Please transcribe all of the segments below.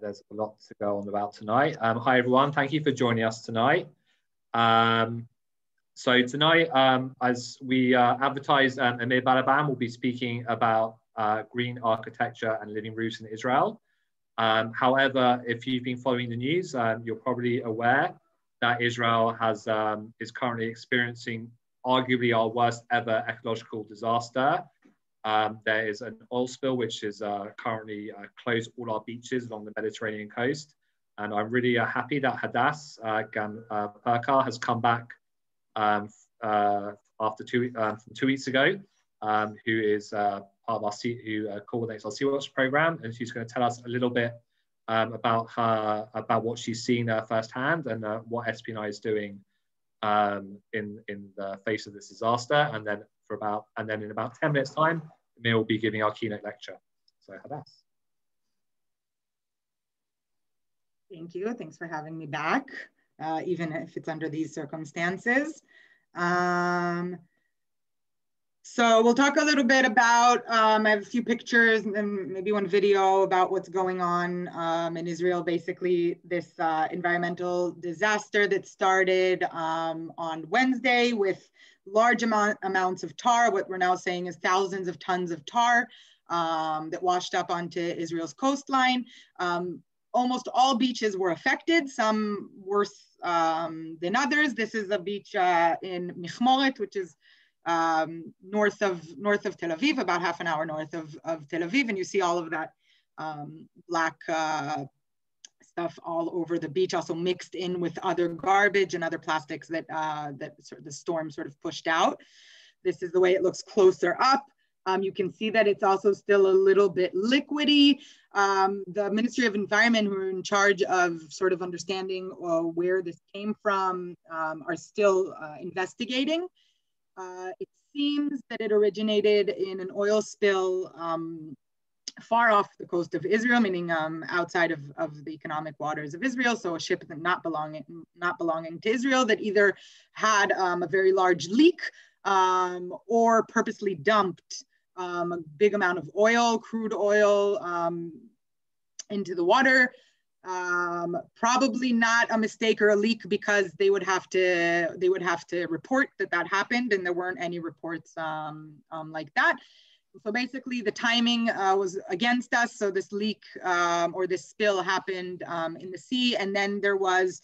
there's a lot to go on about tonight. Hi everyone, thank you for joining us tonight. So tonight, as we advertised, Amir Balaban will be speaking about green architecture and living roofs in Israel. However, if you've been following the news, you're probably aware that Israel is currently experiencing arguably our worst ever ecological disaster. There is an oil spill which is currently closed all our beaches along the Mediterranean coast. And I'm really happy that Hadass Perkar has come back after from 2 weeks ago, who is part of our who coordinates our Sea Watch program, and she's going to tell us a little bit about what she's seen firsthand and what SPNI is doing in the face of this disaster. And then in about 10 minutes time, Amir will be giving our keynote lecture. So Hadass. Thank you. Thanks for having me back, even if it's under these circumstances. So we'll talk a little bit about, I have a few pictures and maybe one video about what's going on in Israel. Basically, this environmental disaster that started on Wednesday with large amounts of tar. What we're now saying is thousands of tons of tar that washed up onto Israel's coastline. Almost all beaches were affected, some worse than others. This is a beach in Michmoret, which is north of Tel Aviv, about half an hour north of Tel Aviv, and you see all of that black stuff all over the beach, also mixed in with other garbage and other plastics that the storm sort of pushed out. This is the way it looks closer up. You can see that it's also still a little bit liquidy. The Ministry of Environment, who are in charge of sort of understanding where this came from, are still investigating. It seems that it originated in an oil spill far off the coast of Israel, meaning outside of the economic waters of Israel. So a ship that not belonging to Israel that either had a very large leak or purposely dumped a big amount of oil, crude oil, into the water. Probably not a mistake or a leak, because they would have to report that happened, and there weren't any reports like that. So basically, the timing was against us. So this leak or this spill happened in the sea, and then there was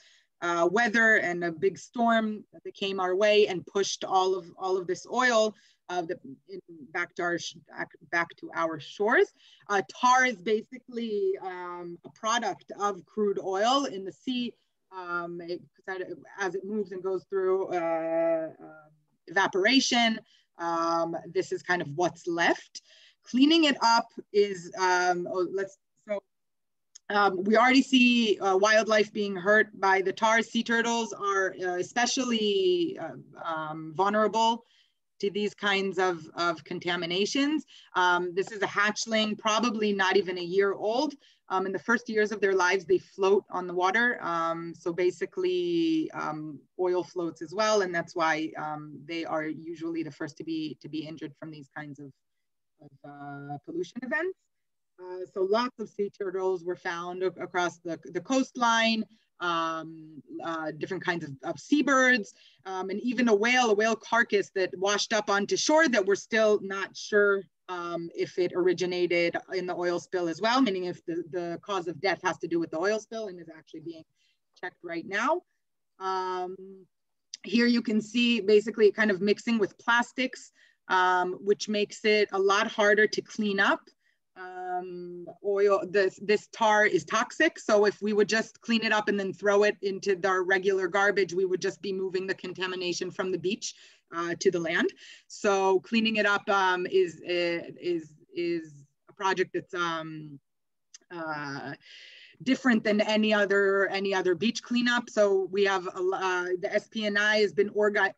weather and a big storm that came our way and pushed all of this oil back to our shores. Tar is basically a product of crude oil in the sea. As it moves and goes through evaporation, this is kind of what's left. Cleaning it up is, we already see wildlife being hurt by the tar. Sea turtles are especially vulnerable to these kinds of contaminations. This is a hatchling, probably not even a year old. In the first years of their lives, they float on the water. So basically, oil floats as well, and that's why they are usually the first to be injured from these kinds of pollution events. So lots of sea turtles were found across the coastline. Different kinds of seabirds, and even a whale carcass that washed up onto shore that we're still not sure if it originated in the oil spill as well, meaning if the cause of death has to do with the oil spill and is actually being checked right now. Here you can see basically kind of mixing with plastics, which makes it a lot harder to clean up. This tar is toxic, so if we would just clean it up and then throw it into our regular garbage, we would just be moving the contamination from the beach to the land. So cleaning it up is a project that's different than any other beach cleanup. So we have the SPNI has been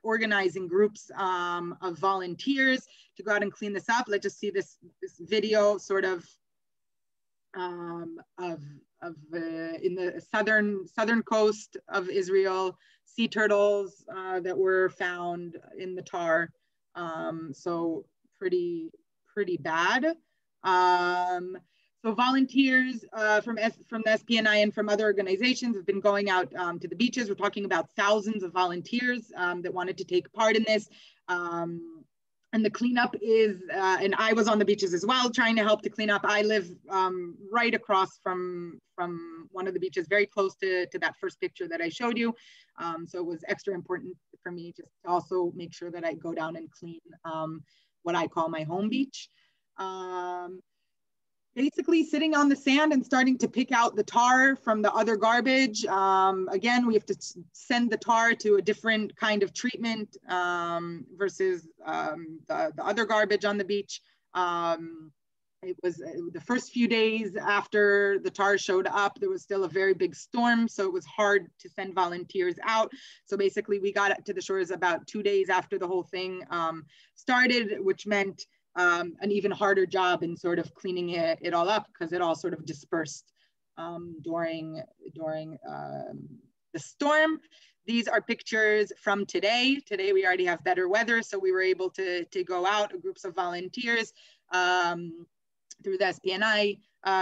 organizing groups of volunteers to go out and clean this up. Let's just see this video sort of in the southern coast of Israel, sea turtles that were found in the tar. So pretty bad. So volunteers from the SPNI and from other organizations have been going out to the beaches. We're talking about thousands of volunteers that wanted to take part in this. And the cleanup is, and I was on the beaches as well, trying to help to clean up. I live right across from one of the beaches, very close to that first picture that I showed you. So it was extra important for me just to also make sure that I go down and clean what I call my home beach. Basically sitting on the sand and starting to pick out the tar from the other garbage. Again, we have to send the tar to a different kind of treatment versus the other garbage on the beach. It was the first few days after the tar showed up, there was still a very big storm, so it was hard to send volunteers out. So basically we got to the shores about 2 days after the whole thing started, which meant an even harder job in sort of cleaning it all up, because it all sort of dispersed during the storm. These are pictures from today. Today we already have better weather, so we were able to go out, groups of volunteers through the SPNI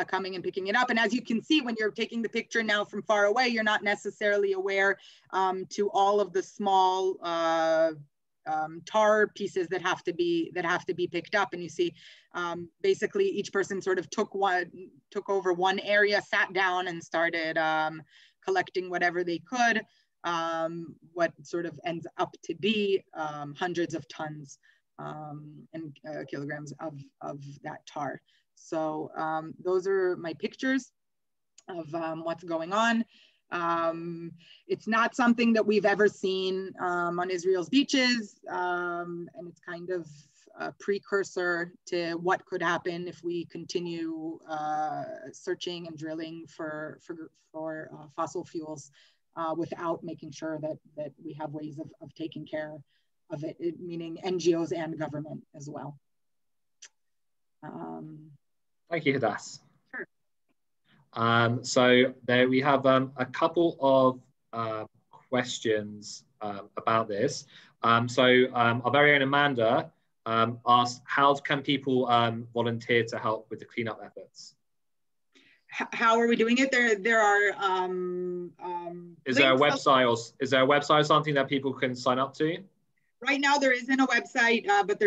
coming and picking it up. And as you can see, when you're taking the picture now from far away, you're not necessarily aware to all of the small tar pieces that have to be picked up. And you see basically each person sort of took over one area, sat down and started collecting whatever they could, what sort of ends up to be hundreds of tons and kilograms of that tar. So those are my pictures of what's going on. It's not something that we've ever seen on Israel's beaches, and it's kind of a precursor to what could happen if we continue searching and drilling for fossil fuels without making sure that we have ways of taking care of it, meaning NGOs and government as well. Thank you, Hadass. Sure. So there we have a couple of questions about this. So our very own Amanda asked, how can people volunteer to help with the cleanup efforts? How are we doing it? There are is there a website or something that people can sign up to? Right now there isn't a website, but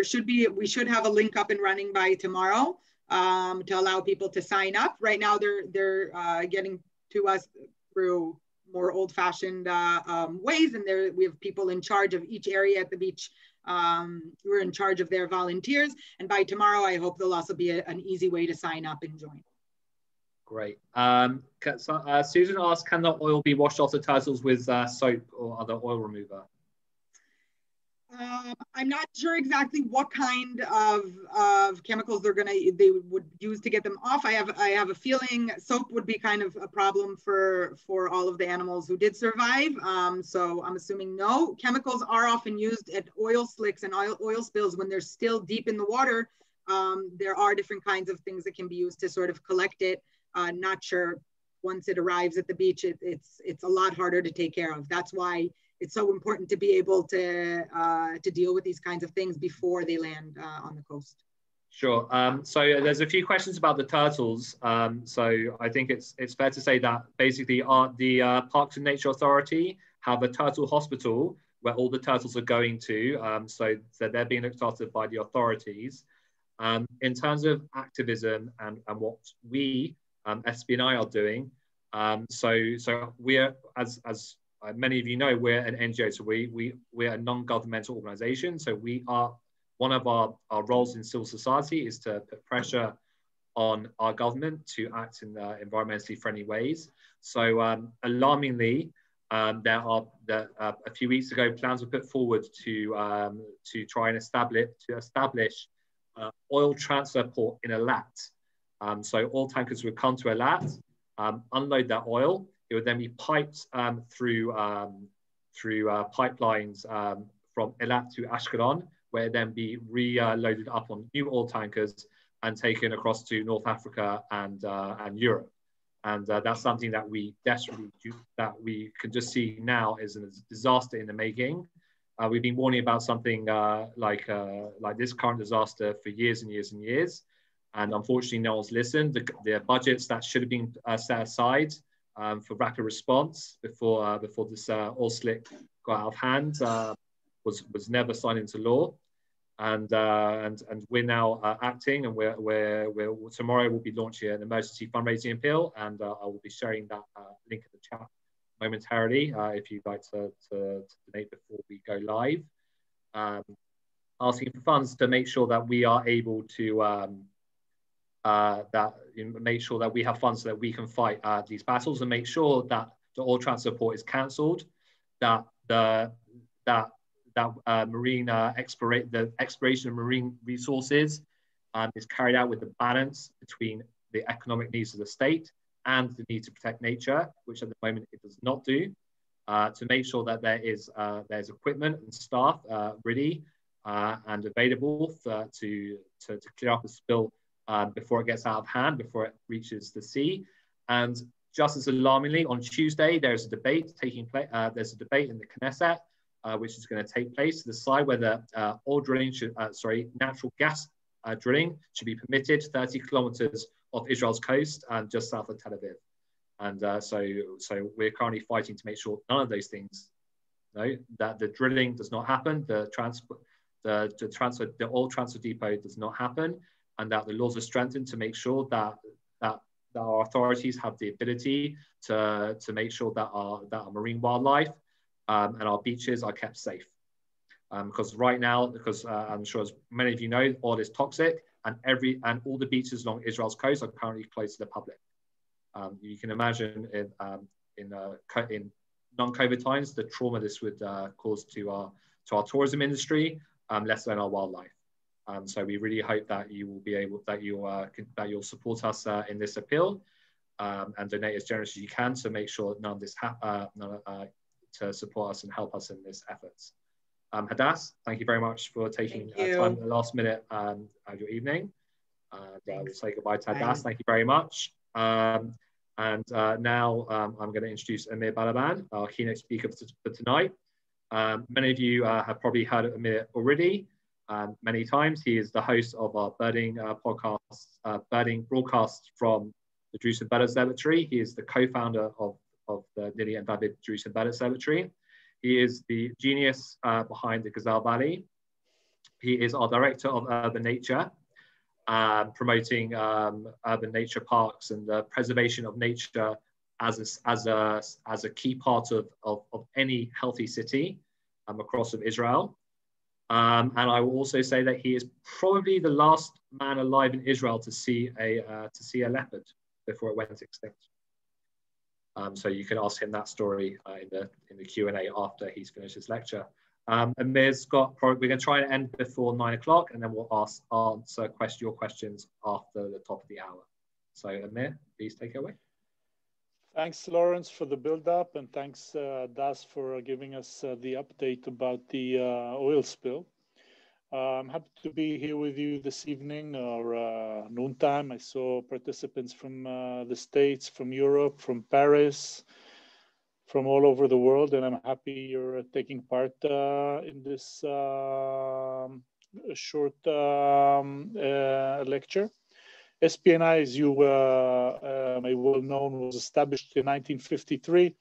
we should have a link up and running by tomorrow to allow people to sign up. Right now they're getting to us through more old-fashioned ways, and we have people in charge of each area at the beach who are in charge of their volunteers. And by tomorrow, I hope there'll also be an easy way to sign up and join. Great. Susan asked, can the oil be washed off the turtles with soap or other oil remover? I'm not sure exactly what kind of chemicals they would use to get them off. I have a feeling soap would be kind of a problem for all of the animals who did survive. So I'm assuming no. Chemicals are often used at oil slicks and oil spills when they're still deep in the water. There are different kinds of things that can be used to sort of collect it. Not sure once it arrives at the beach, it's a lot harder to take care of. That's why it's so important to be able to deal with these kinds of things before they land on the coast. Sure. So there's a few questions about the turtles. So I think it's fair to say that basically the Parks and Nature Authority have a turtle hospital where all the turtles are going to. So they're being looked after by the authorities. In terms of activism and what we, SPNI, are doing, so we're, as many of you know, we're an NGO, so we're a non-governmental organization. So one of our roles in civil society is to put pressure on our government to act in environmentally friendly ways. So alarmingly, a few weeks ago, plans were put forward to try and establish oil transfer port in Eilat. So oil tankers would come to Eilat, unload their oil. It would then be piped through pipelines from Eilat to Ashkelon, where it then be reloaded up on new oil tankers and taken across to North Africa and Europe. And that's something that we desperately that we can just see now is a disaster in the making. We've been warning about something like this current disaster for years and years and years. And unfortunately, no one's listened. The budgets that should have been set aside for rapid response before this oil slick got out of hand was never signed into law. And we're now acting, and we're tomorrow we'll be launching an emergency fundraising appeal, and I will be sharing that link in the chat momentarily if you'd like to donate before we go live. Asking for funds to make sure that we are able to make sure that we have funds so that we can fight these battles, and make sure that the oil transfer port is cancelled, that the exploration of marine resources is carried out with the balance between the economic needs of the state and the need to protect nature, which at the moment it does not do. To make sure that there's equipment and staff ready and available to clear up the spill before it gets out of hand, before it reaches the sea. And just as alarmingly, on Tuesday there's a debate taking place. There's a debate in the Knesset, which is going to take place to decide whether oil drilling natural gas drilling should be permitted 30 kilometers off Israel's coast and just south of Tel Aviv. And so we're currently fighting to make sure none of those things, that the drilling does not happen, the oil transfer depot does not happen, and that the laws are strengthened to make sure that our authorities have the ability to make sure that our marine wildlife and our beaches are kept safe. Because right now, I'm sure as many of you know, oil is toxic, and all the beaches along Israel's coast are currently closed to the public. You can imagine in non-COVID times the trauma this would cause to our tourism industry, less than our wildlife. So we really hope that you will be able that you'll support us in this appeal and donate as generously as you can to make sure none of this to support us and help us in this efforts. Hadass, thank you very much for taking time at the last minute of your evening. We'll say goodbye to Hadass. Thank you very much. Now I'm going to introduce Amir Balaban, our keynote speaker for tonight. Many of you have probably heard of Amir already many times. He is the host of our birding podcast, birding broadcast from the Jerusalem Bird Observatory. He is the co-founder of the Nili and David Jerusalem Bird Observatory. He is the genius behind the Gazelle Valley. He is our director of urban nature, promoting urban nature parks and the preservation of nature as a key part of any healthy city across of Israel. And I will also say that he is probably the last man alive in Israel to see a leopard before it went extinct. So you can ask him that story in the Q&A after he's finished his lecture. Amir's we're going to try and end before 9 o'clock, and then we'll answer your questions after the top of the hour. So Amir, please take it away. Thanks, Lawrence, for the build-up, and thanks, Das, for giving us the update about the oil spill. I'm happy to be here with you this evening or noontime. I saw participants from the States, from Europe, from Paris, from all over the world, and I'm happy you're taking part in this short lecture. SPNI, as you may well know, was established in 1953,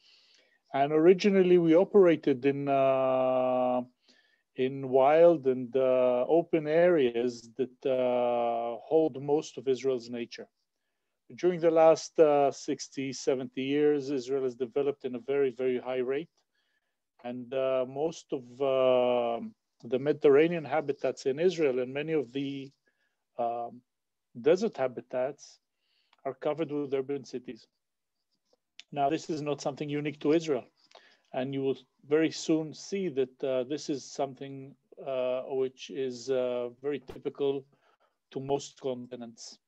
and originally we operated in wild and open areas that hold most of Israel's nature. During the last 60, 70 years, Israel has developed in a very, very high rate, and most of the Mediterranean habitats in Israel and many of the desert habitats are covered with urban cities. Now, this is not something unique to Israel, and you will very soon see that this is something which is very typical to most continents.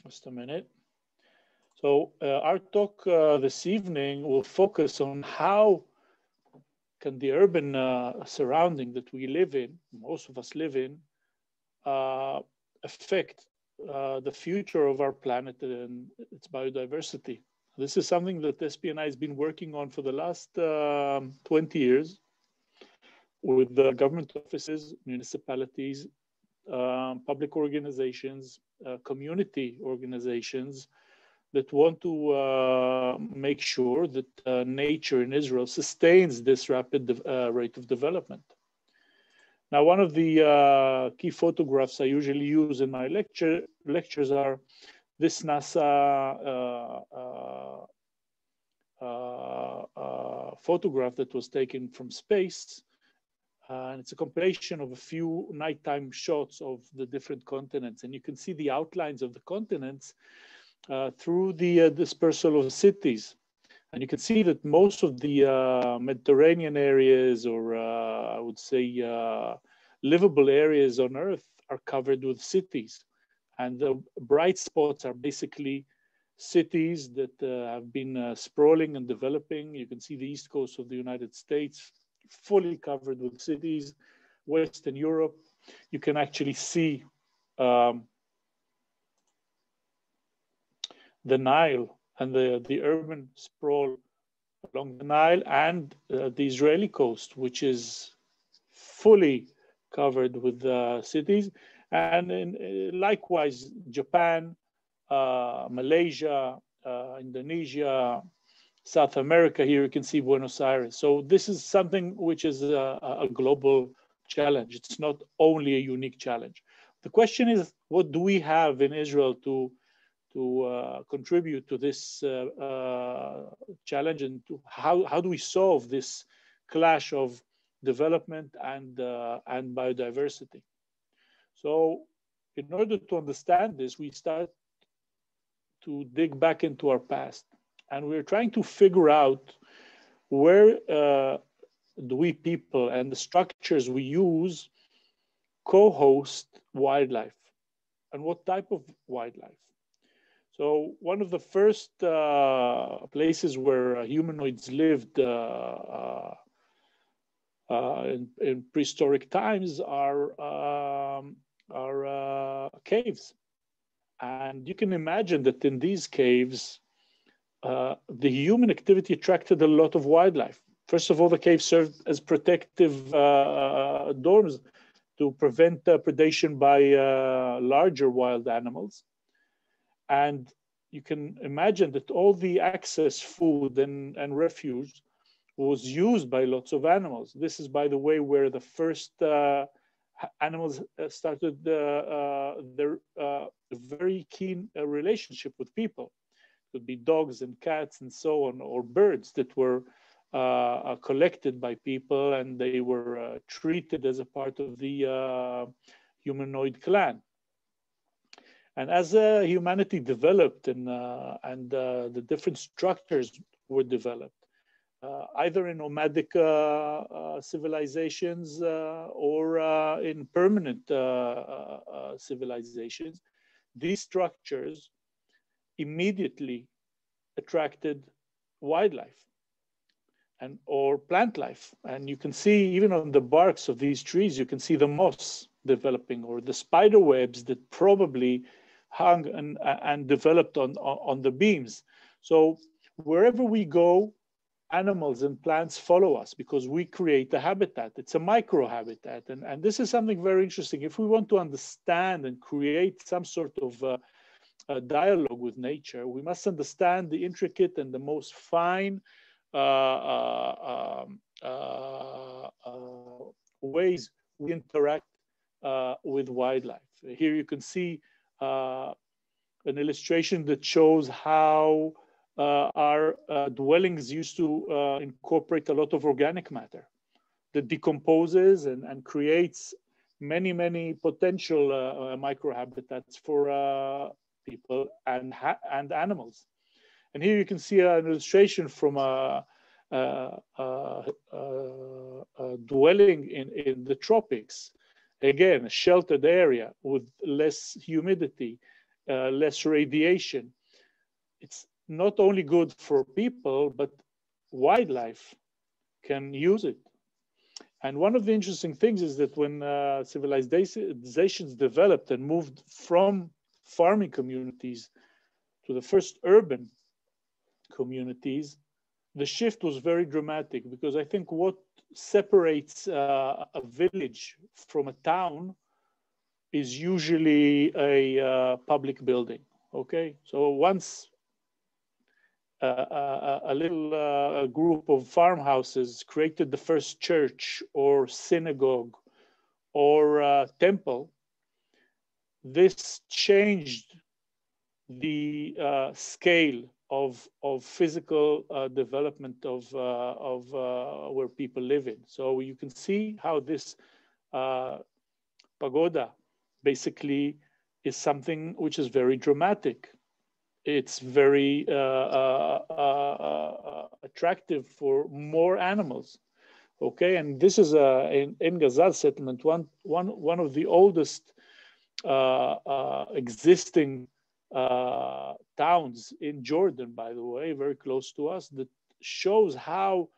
Just a minute. So our talk this evening will focus on how can the urban surrounding that we live in, most of us live in, affect the future of our planet and its biodiversity. This is something that SPNI has been working on for the last 20 years. with the government offices, municipalities, public organizations, community organizations that want to make sure that nature in Israel sustains this rapid rate of development. Now, one of the key photographs I usually use in my lectures are this NASA photograph that was taken from space. And it's a compilation of a few nighttime shots of the different continents. And you can see the outlines of the continents through the dispersal of cities. And you can see that most of the Mediterranean areas, or I would say livable areas on Earth, are covered with cities. And the bright spots are basically cities that have been sprawling and developing. You can see the east coast of the United States fully covered with cities. Western Europe, you can actually see the Nile and the urban sprawl along the Nile, and the Israeli coast, which is fully covered with cities. And likewise, Japan, Malaysia, Indonesia, South America. Here you can see Buenos Aires. So this is something which is a global challenge. It's not only a unique challenge. The question is, what do we have in Israel to contribute to this challenge, and how do we solve this clash of development and biodiversity? So in order to understand this, we start to dig back into our past. And we're trying to figure out where do we people and the structures we use co-host wildlife, and what type of wildlife. So one of the first places where humanoids lived in prehistoric times are caves. And you can imagine that in these caves, the human activity attracted a lot of wildlife. First of all, the caves served as protective domes to prevent predation by larger wild animals. And you can imagine that all the excess food and refuge was used by lots of animals. This is, by the way, where the first animals started their very keen relationship with people. It could be dogs and cats and so on, or birds that were collected by people, and they were treated as a part of the humanoid clan. And as humanity developed and the different structures were developed, either in nomadic civilizations or in permanent civilizations, these structures immediately attracted wildlife or plant life. And you can see even on the barks of these trees, you can see the moss developing, or the spider webs that probably hung and developed on the beams. So wherever we go, animals and plants follow us because we create a habitat. It's a micro habitat. And this is something very interesting. If we want to understand and create some sort of dialogue with nature, we must understand the intricate and the most fine ways we interact with wildlife. Here you can see an illustration that shows how our dwellings used to incorporate a lot of organic matter that decomposes and creates many, many potential microhabitats for people and animals. And here you can see an illustration from a dwelling in the tropics. Again, a sheltered area with less humidity, less radiation. It's not only good for people, but wildlife can use it. And one of the interesting things is that when civilizations developed and moved from farming communities to the first urban communities, the shift was very dramatic, because I think what separates a village from a town is usually a public building. Okay, so once a little group of farmhouses created the first church or synagogue or temple, this changed the scale of physical development of where people live in. So you can see how this pagoda basically is something which is very dramatic. It's very attractive for more animals. Okay, and this is in Gazal settlement, one of the oldest existing towns in Jordan, by the way, very close to us, that shows how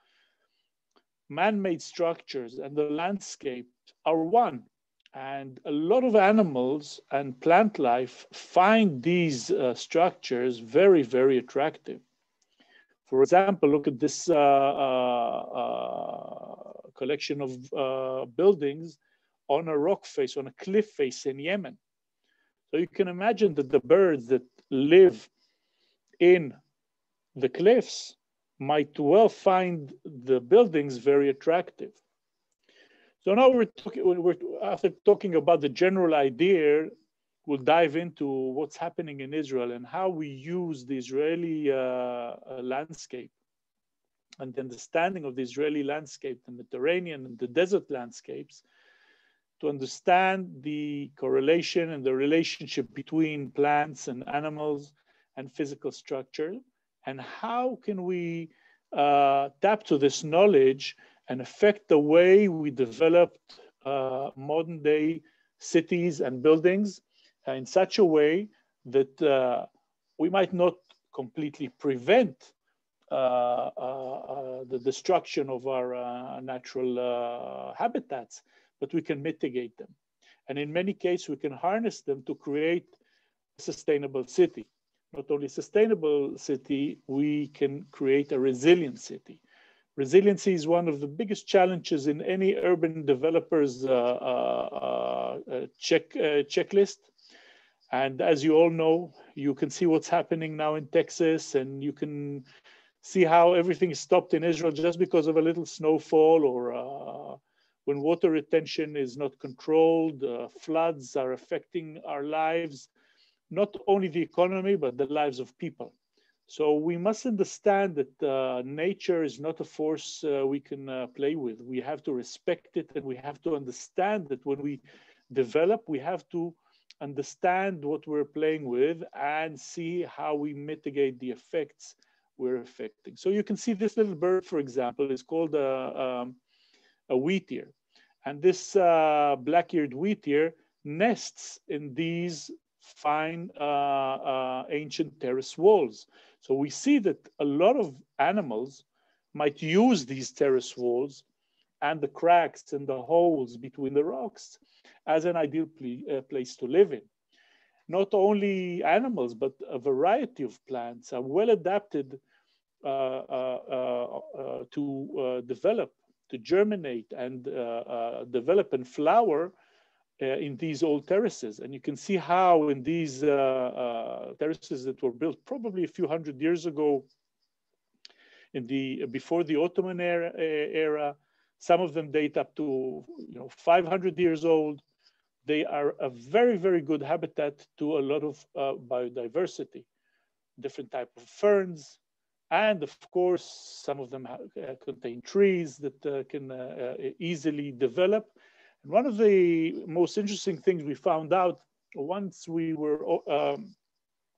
man-made structures and the landscape are one. And a lot of animals and plant life find these structures very, very attractive. For example, look at this collection of buildings on a rock face, on a cliff face in Yemen. So you can imagine that the birds that live in the cliffs might well find the buildings very attractive. So now after talking about the general idea, we'll dive into what's happening in Israel and how we use the Israeli landscape and the understanding of the Israeli landscape, the Mediterranean and the desert landscapes, to understand the correlation and the relationship between plants and animals and physical structure, and how can we tap to this knowledge and affect the way we developed modern day cities and buildings in such a way that we might not completely prevent the destruction of our natural habitats, but we can mitigate them. And in many cases, we can harness them to create a sustainable city. Not only a sustainable city, we can create a resilient city. Resiliency is one of the biggest challenges in any urban developer's checklist. And as you all know, you can see what's happening now in Texas, and you can see how everything is stopped in Israel just because of a little snowfall, or when water retention is not controlled, floods are affecting our lives, not only the economy, but the lives of people. So we must understand that nature is not a force we can play with. We have to respect it, and we have to understand that when we develop, we have to understand what we're playing with and see how we mitigate the effects we're affecting. So you can see this little bird, for example, is called a wheatear. And this black-eared wheatear nests in these fine ancient terrace walls. So we see that a lot of animals might use these terrace walls and the cracks and the holes between the rocks as an ideal place to live in. Not only animals, but a variety of plants are well adapted to develop, to germinate and develop and flower in these old terraces. And you can see how in these terraces that were built probably a few hundred years ago, before the Ottoman era, some of them date up to 500 years old. They are a very, very good habitat to a lot of biodiversity, different type of ferns, and of course, some of them contain trees that can easily develop. And one of the most interesting things we found out once we were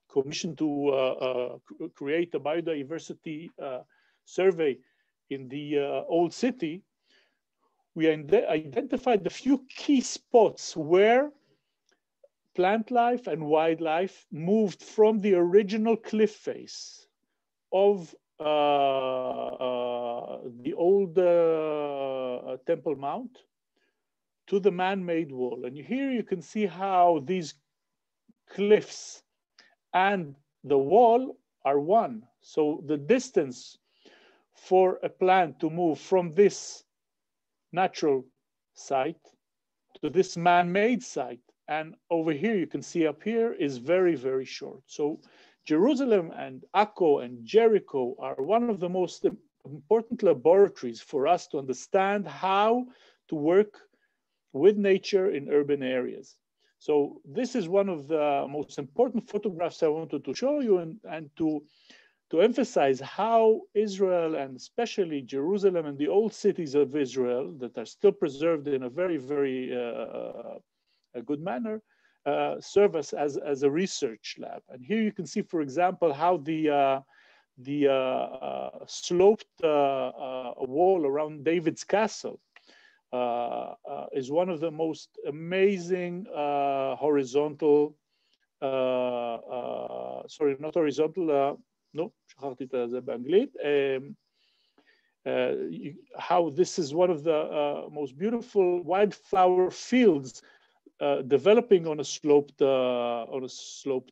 commissioned to create a biodiversity survey in the old city, we identified a few key spots where plant life and wildlife moved from the original cliff face of the old Temple Mount to the man-made wall. And here you can see how these cliffs and the wall are one. So the distance for a plant to move from this natural site to this man-made site. And over here, you can see up here is very, very short. So Jerusalem and Akko and Jericho are one of the most important laboratories for us to understand how to work with nature in urban areas. So this is one of the most important photographs I wanted to show you and to emphasize how Israel, and especially Jerusalem and the old cities of Israel that are still preserved in a very, very a good manner, serve us as a research lab. And here you can see, for example, how the sloped wall around David's castle is one of the most amazing horizontal, sorry, not horizontal, no, שכחתי את זה באנגלית, how this is one of the most beautiful wildflower fields developing on a sloped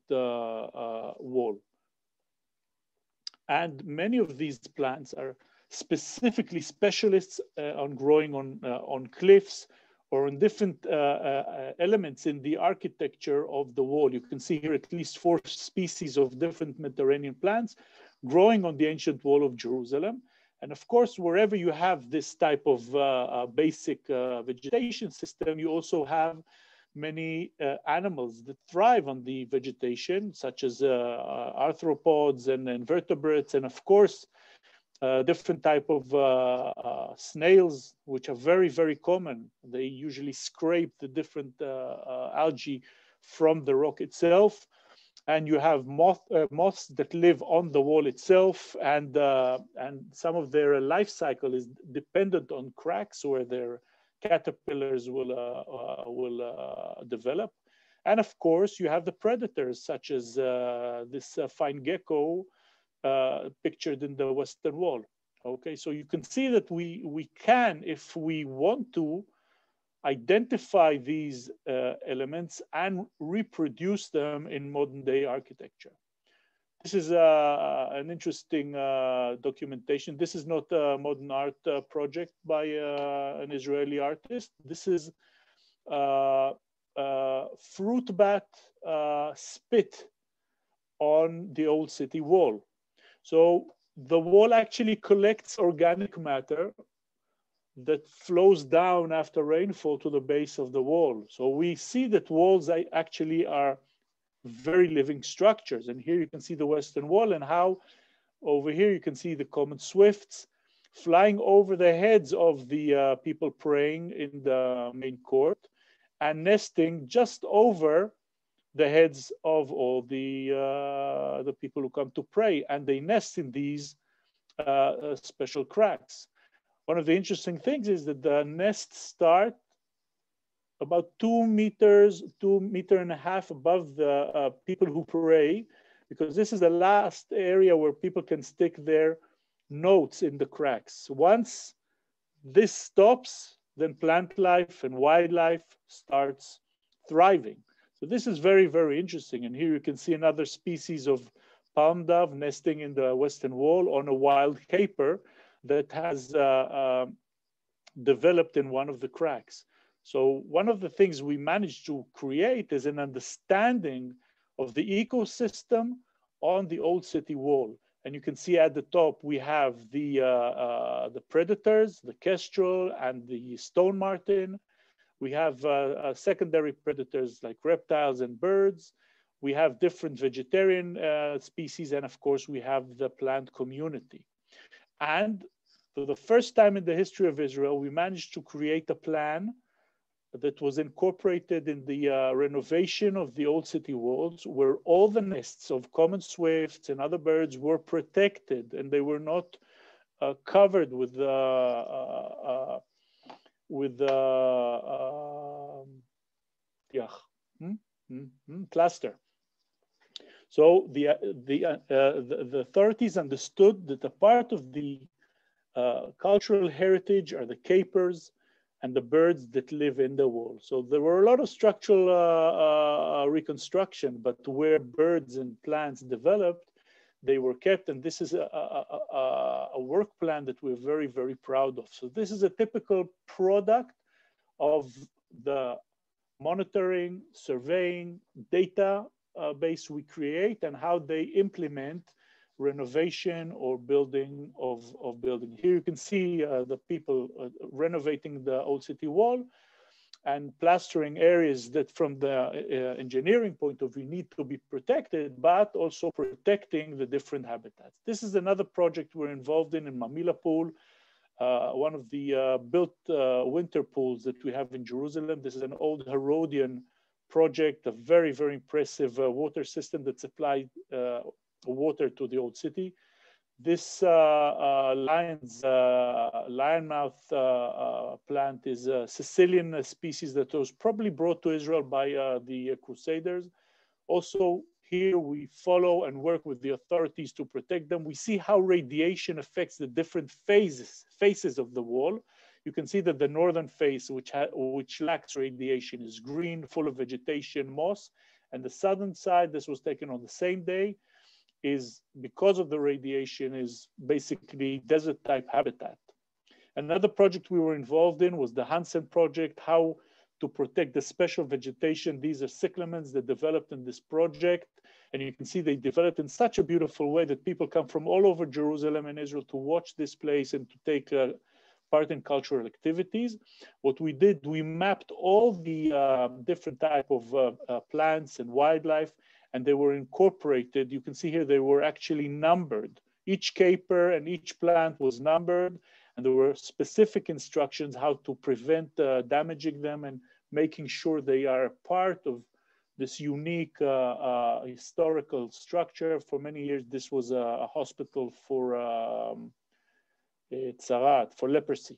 wall. And many of these plants are specifically specialists on growing on cliffs or on different elements in the architecture of the wall. You can see here at least 4 species of different Mediterranean plants growing on the ancient wall of Jerusalem. And of course, wherever you have this type of basic vegetation system, you also have many animals that thrive on the vegetation, such as arthropods and invertebrates, and of course, different type of snails, which are very, very common. They usually scrape the different algae from the rock itself. And you have moths that live on the wall itself, and some of their life cycle is dependent on cracks where their caterpillars will develop. And of course, you have the predators, such as this fine gecko pictured in the Western Wall. Okay, so you can see that we can, if we want to, identify these elements and reproduce them in modern day architecture. This is an interesting documentation. This is not a modern art project by an Israeli artist. This is fruit bat spit on the old city wall. So the wall actually collects organic matter that flows down after rainfall to the base of the wall. So we see that walls actually are very living structures. And here you can see the Western Wall, and how over here you can see the common swifts flying over the heads of the people praying in the main court and nesting just over the heads of all the people who come to pray. And they nest in these special cracks. One of the interesting things is that the nests start about 2 meters, 1.5 meters above the people who pray, because this is the last area where people can stick their notes in the cracks. Once this stops, then plant life and wildlife starts thriving. So this is very, very interesting. And here you can see another species of palm dove nesting in the Western Wall on a wild caper that has developed in one of the cracks. So one of the things we managed to create is an understanding of the ecosystem on the old city wall. And you can see at the top, we have the predators, the kestrel and the stone marten. We have secondary predators like reptiles and birds. We have different vegetarian species. And of course, we have the plant community. And for the first time in the history of Israel, we managed to create a plan that was incorporated in the renovation of the old city walls, where all the nests of common swifts and other birds were protected, and they were not covered with plaster. So the authorities understood that a part of the cultural heritage are the capers and the birds that live in the wall. So there were a lot of structural reconstruction, but where birds and plants developed, they were kept. And this is a work plan that we're very, very proud of. So this is a typical product of the monitoring, surveying, data base we create, and how they implement renovation or building of building. Here you can see the people renovating the old city wall and plastering areas that from the engineering point of view need to be protected, but also protecting the different habitats. This is another project we're involved in Mamila Pool, one of the built winter pools that we have in Jerusalem. This is an old Herodian project, a very, very impressive water system that supplied water to the old city. This lionmouth plant is a Sicilian species that was probably brought to Israel by the Crusaders. Also, here we follow and work with the authorities to protect them. We see how radiation affects the different faces of the wall. You can see that the northern face, which lacks radiation, is green, full of vegetation, moss. And the southern side, this was taken on the same day, is, because of the radiation, is basically desert type habitat. Another project we were involved in was the Hansen project, how to protect the special vegetation. These are cyclamens that developed in this project. And you can see they developed in such a beautiful way that people come from all over Jerusalem and Israel to watch this place and to take part in cultural activities. What we did, we mapped all the different type of plants and wildlife, and they were incorporated. You can see here they were actually numbered. Each caper and each plant was numbered, and there were specific instructions how to prevent damaging them and making sure they are part of this unique historical structure. For many years, this was a hospital for tzarat, for leprosy.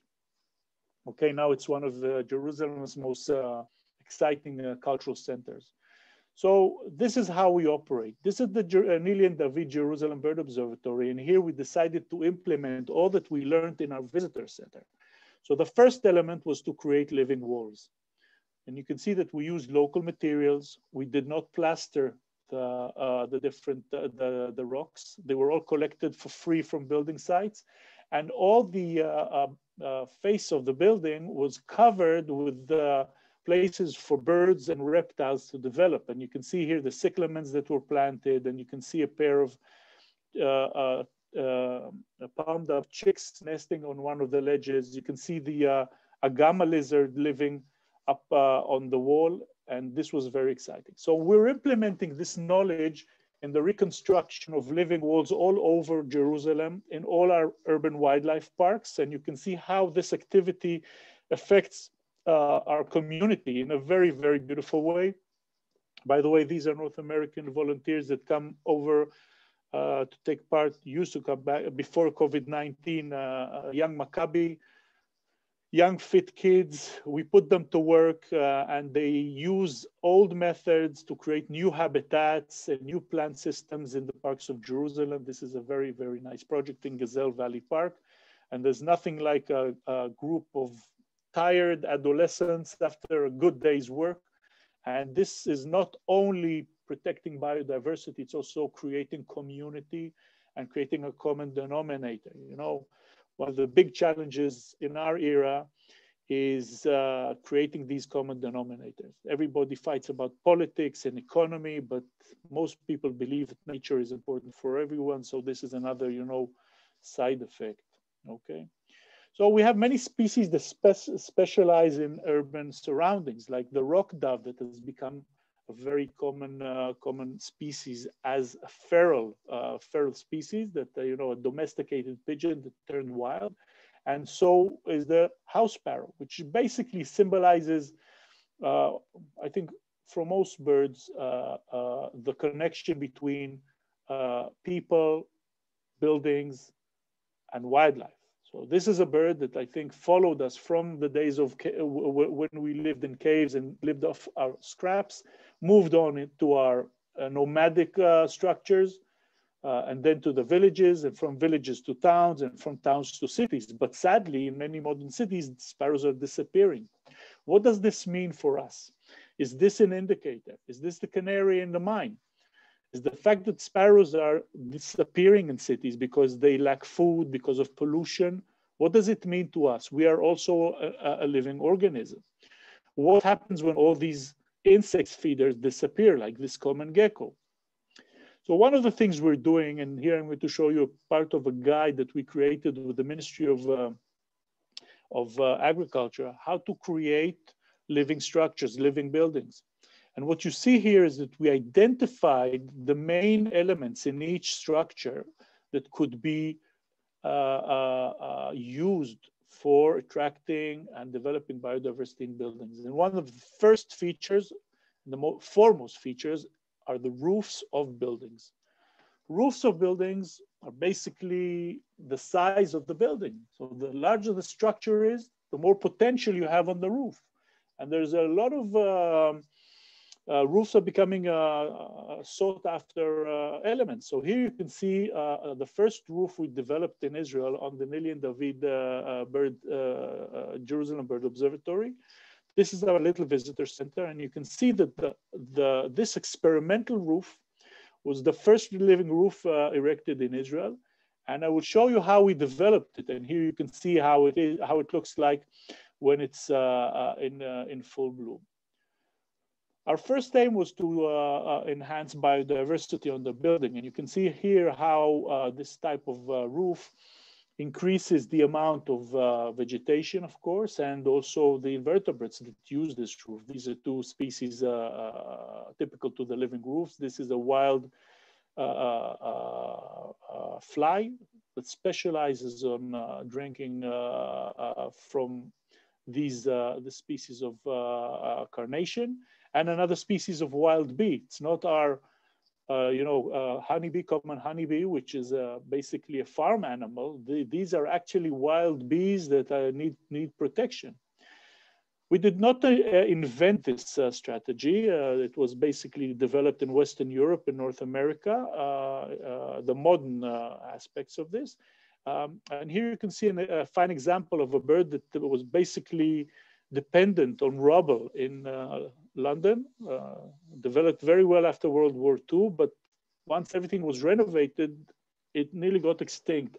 Okay, now it's one of Jerusalem's most exciting cultural centers. So this is how we operate. This is the Nili and David Jerusalem Bird Observatory. And here we decided to implement all that we learned in our visitor center. So the first element was to create living walls. And you can see that we used local materials. We did not plaster the rocks. They were all collected for free from building sites. And all the face of the building was covered with places for birds and reptiles to develop. And you can see here the cyclamens that were planted, and you can see a pair of palm dove chicks nesting on one of the ledges. You can see the agama lizard living up on the wall, and this was very exciting. So we're implementing this knowledge in the reconstruction of living walls all over Jerusalem in all our urban wildlife parks. And you can see how this activity affects our community in a very, very beautiful way. By the way, these are North American volunteers that come over to take part, used to come back before COVID-19, young Maccabi, young fit kids. We put them to work and they use old methods to create new habitats and new plant systems in the parks of Jerusalem. This is a very, very nice project in Gazelle Valley Park. And there's nothing like a group of tired adolescents after a good day's work. And this is not only protecting biodiversity, it's also creating community and creating a common denominator. You know, one of the big challenges in our era is creating these common denominators. Everybody fights about politics and economy, but most people believe that nature is important for everyone. So this is another, you know, side effect, okay? So we have many species that specialize in urban surroundings, like the rock dove that has become a very common species as a feral species that, you know, a domesticated pigeon that turned wild. And so is the house sparrow, which basically symbolizes, I think for most birds, the connection between people, buildings, and wildlife. So this is a bird that I think followed us from the days of when we lived in caves and lived off our scraps, moved on into our nomadic structures, and then to the villages, and from villages to towns, and from towns to cities. But sadly, in many modern cities, sparrows are disappearing. What does this mean for us? Is this an indicator? Is this the canary in the mine? is the fact that sparrows are disappearing in cities because they lack food, because of pollution. What does it mean to us? We are also a living organism. What happens when all these insect feeders disappear, like this common gecko? So one of the things we're doing, and here I'm going to show you a part of a guide that we created with the Ministry of Agriculture, how to create living structures, living buildings. And what you see here is that we identified the main elements in each structure that could be used for attracting and developing biodiversity in buildings. And one of the first features, the foremost features, are the roofs of buildings. Roofs of buildings are basically the size of the building. So the larger the structure is, the more potential you have on the roof. And there's a lot of roofs are becoming sought after elements. So here you can see the first roof we developed in Israel on the Nili and David Jerusalem Bird Observatory. This is our little visitor center, and you can see that this experimental roof was the first living roof erected in Israel. And I will show you how we developed it. And here you can see how it looks like when it's in full bloom. Our first aim was to enhance biodiversity on the building. And you can see here how this type of roof increases the amount of vegetation, of course, and also the invertebrates that use this roof. These are two species typical to the living roofs. This is a wild fly that specializes on drinking from the species of carnation, and another species of wild bee. It's not our honeybee, common honeybee, which is basically a farm animal. These are actually wild bees that need protection. We did not invent this strategy. It was basically developed in Western Europe and North America, the modern aspects of this. And here you can see a fine example of a bird that was basically dependent on rubble in London, developed very well after World War II, but once everything was renovated, it nearly got extinct.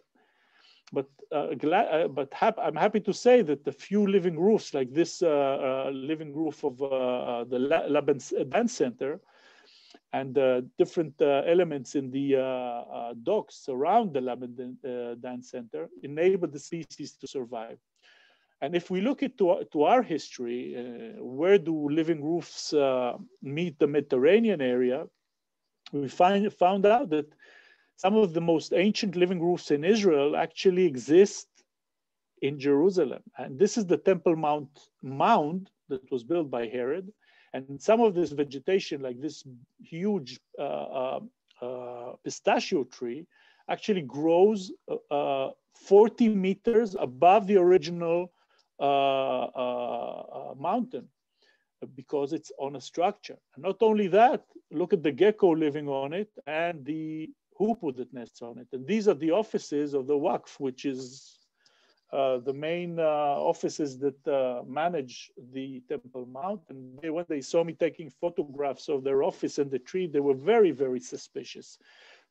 But I'm happy to say that the few living roofs, like this living roof of the Laban Dance Center, and different elements in the docks around the Laban Dance Center, enabled the species to survive. And if we look to our history, where do living roofs meet the Mediterranean area, we found out that some of the most ancient living roofs in Israel actually exist in Jerusalem. And this is the Temple Mound that was built by Herod. And some of this vegetation, like this huge pistachio tree, actually grows 40 meters above the original mountain, because it's on a structure. And not only that, look at the gecko living on it and the hoop that nests on it. And these are the offices of the Waqf, which is the main offices that manage the Temple Mount. And when they saw me taking photographs of their office and the tree, they were very, very suspicious.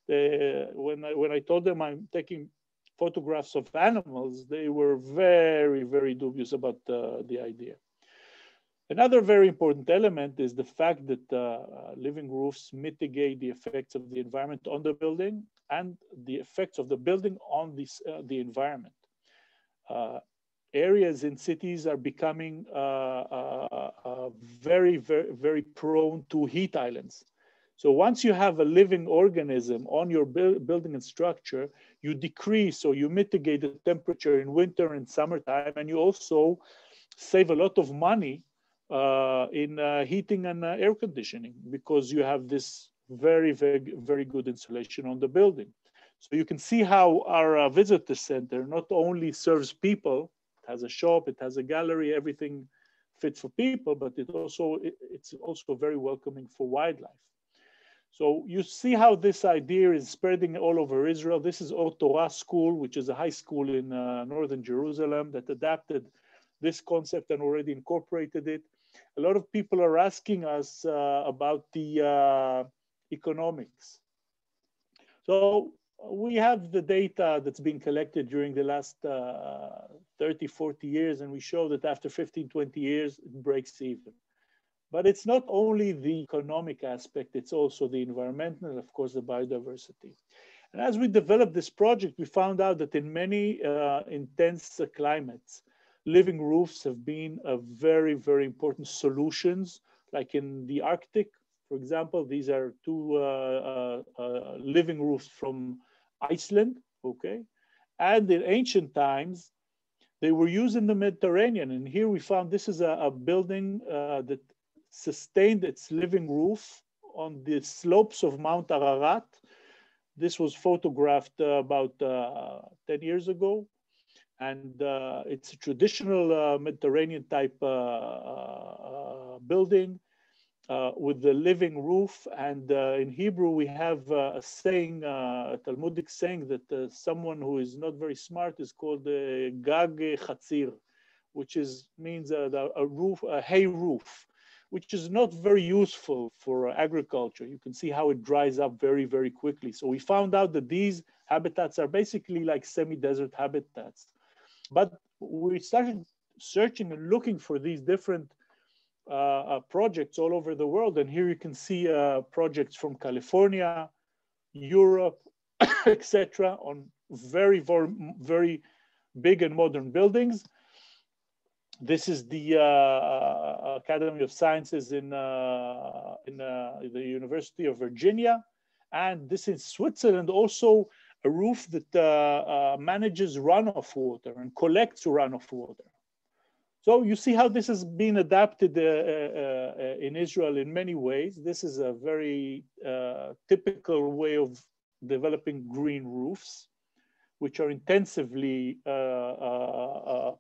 When I told them I'm taking photographs of animals, they were very, very dubious about the idea. Another very important element is the fact that living roofs mitigate the effects of the environment on the building and the effects of the building on the environment. Areas in cities are becoming very, very, very prone to heat islands. So once you have a living organism on your building and structure, you decrease or you mitigate the temperature in winter and summertime, and you also save a lot of money in heating and air conditioning, because you have this very, very, very good insulation on the building. So you can see how our visitor center not only serves people, it has a shop, it has a gallery, everything fits for people, but it's also very welcoming for wildlife. So you see how this idea is spreading all over Israel. This is Or Torah School, which is a high school in northern Jerusalem that adapted this concept and already incorporated it. A lot of people are asking us about the economics. So we have the data that's been collected during the last 30, 40 years, and we show that after 15, 20 years, it breaks even. But it's not only the economic aspect, it's also the environmental and of course the biodiversity. And as we developed this project, we found out that in many intense climates, living roofs have been a very, very important solutions. Like in the Arctic, for example, these are two living roofs from Iceland, okay? And in ancient times, they were used in the Mediterranean. And here we found this is a building that sustained its living roof on the slopes of Mount Ararat. This was photographed about 10 years ago. And it's a traditional Mediterranean type building with the living roof. And in Hebrew, we have a saying, a Talmudic saying that someone who is not very smart is called Gag Chatzir, which means a hay roof, which is not very useful for agriculture. You can see how it dries up very, very quickly. So we found out that these habitats are basically like semi-desert habitats. But we started searching and looking for these different projects all over the world. And here you can see projects from California, Europe, etc., on very, very, very big and modern buildings. This is the Academy of Sciences in the University of Virginia. And this is Switzerland, also a roof that manages runoff water and collects runoff water. So you see how this has been adapted in Israel in many ways. This is a very typical way of developing green roofs, which are intensively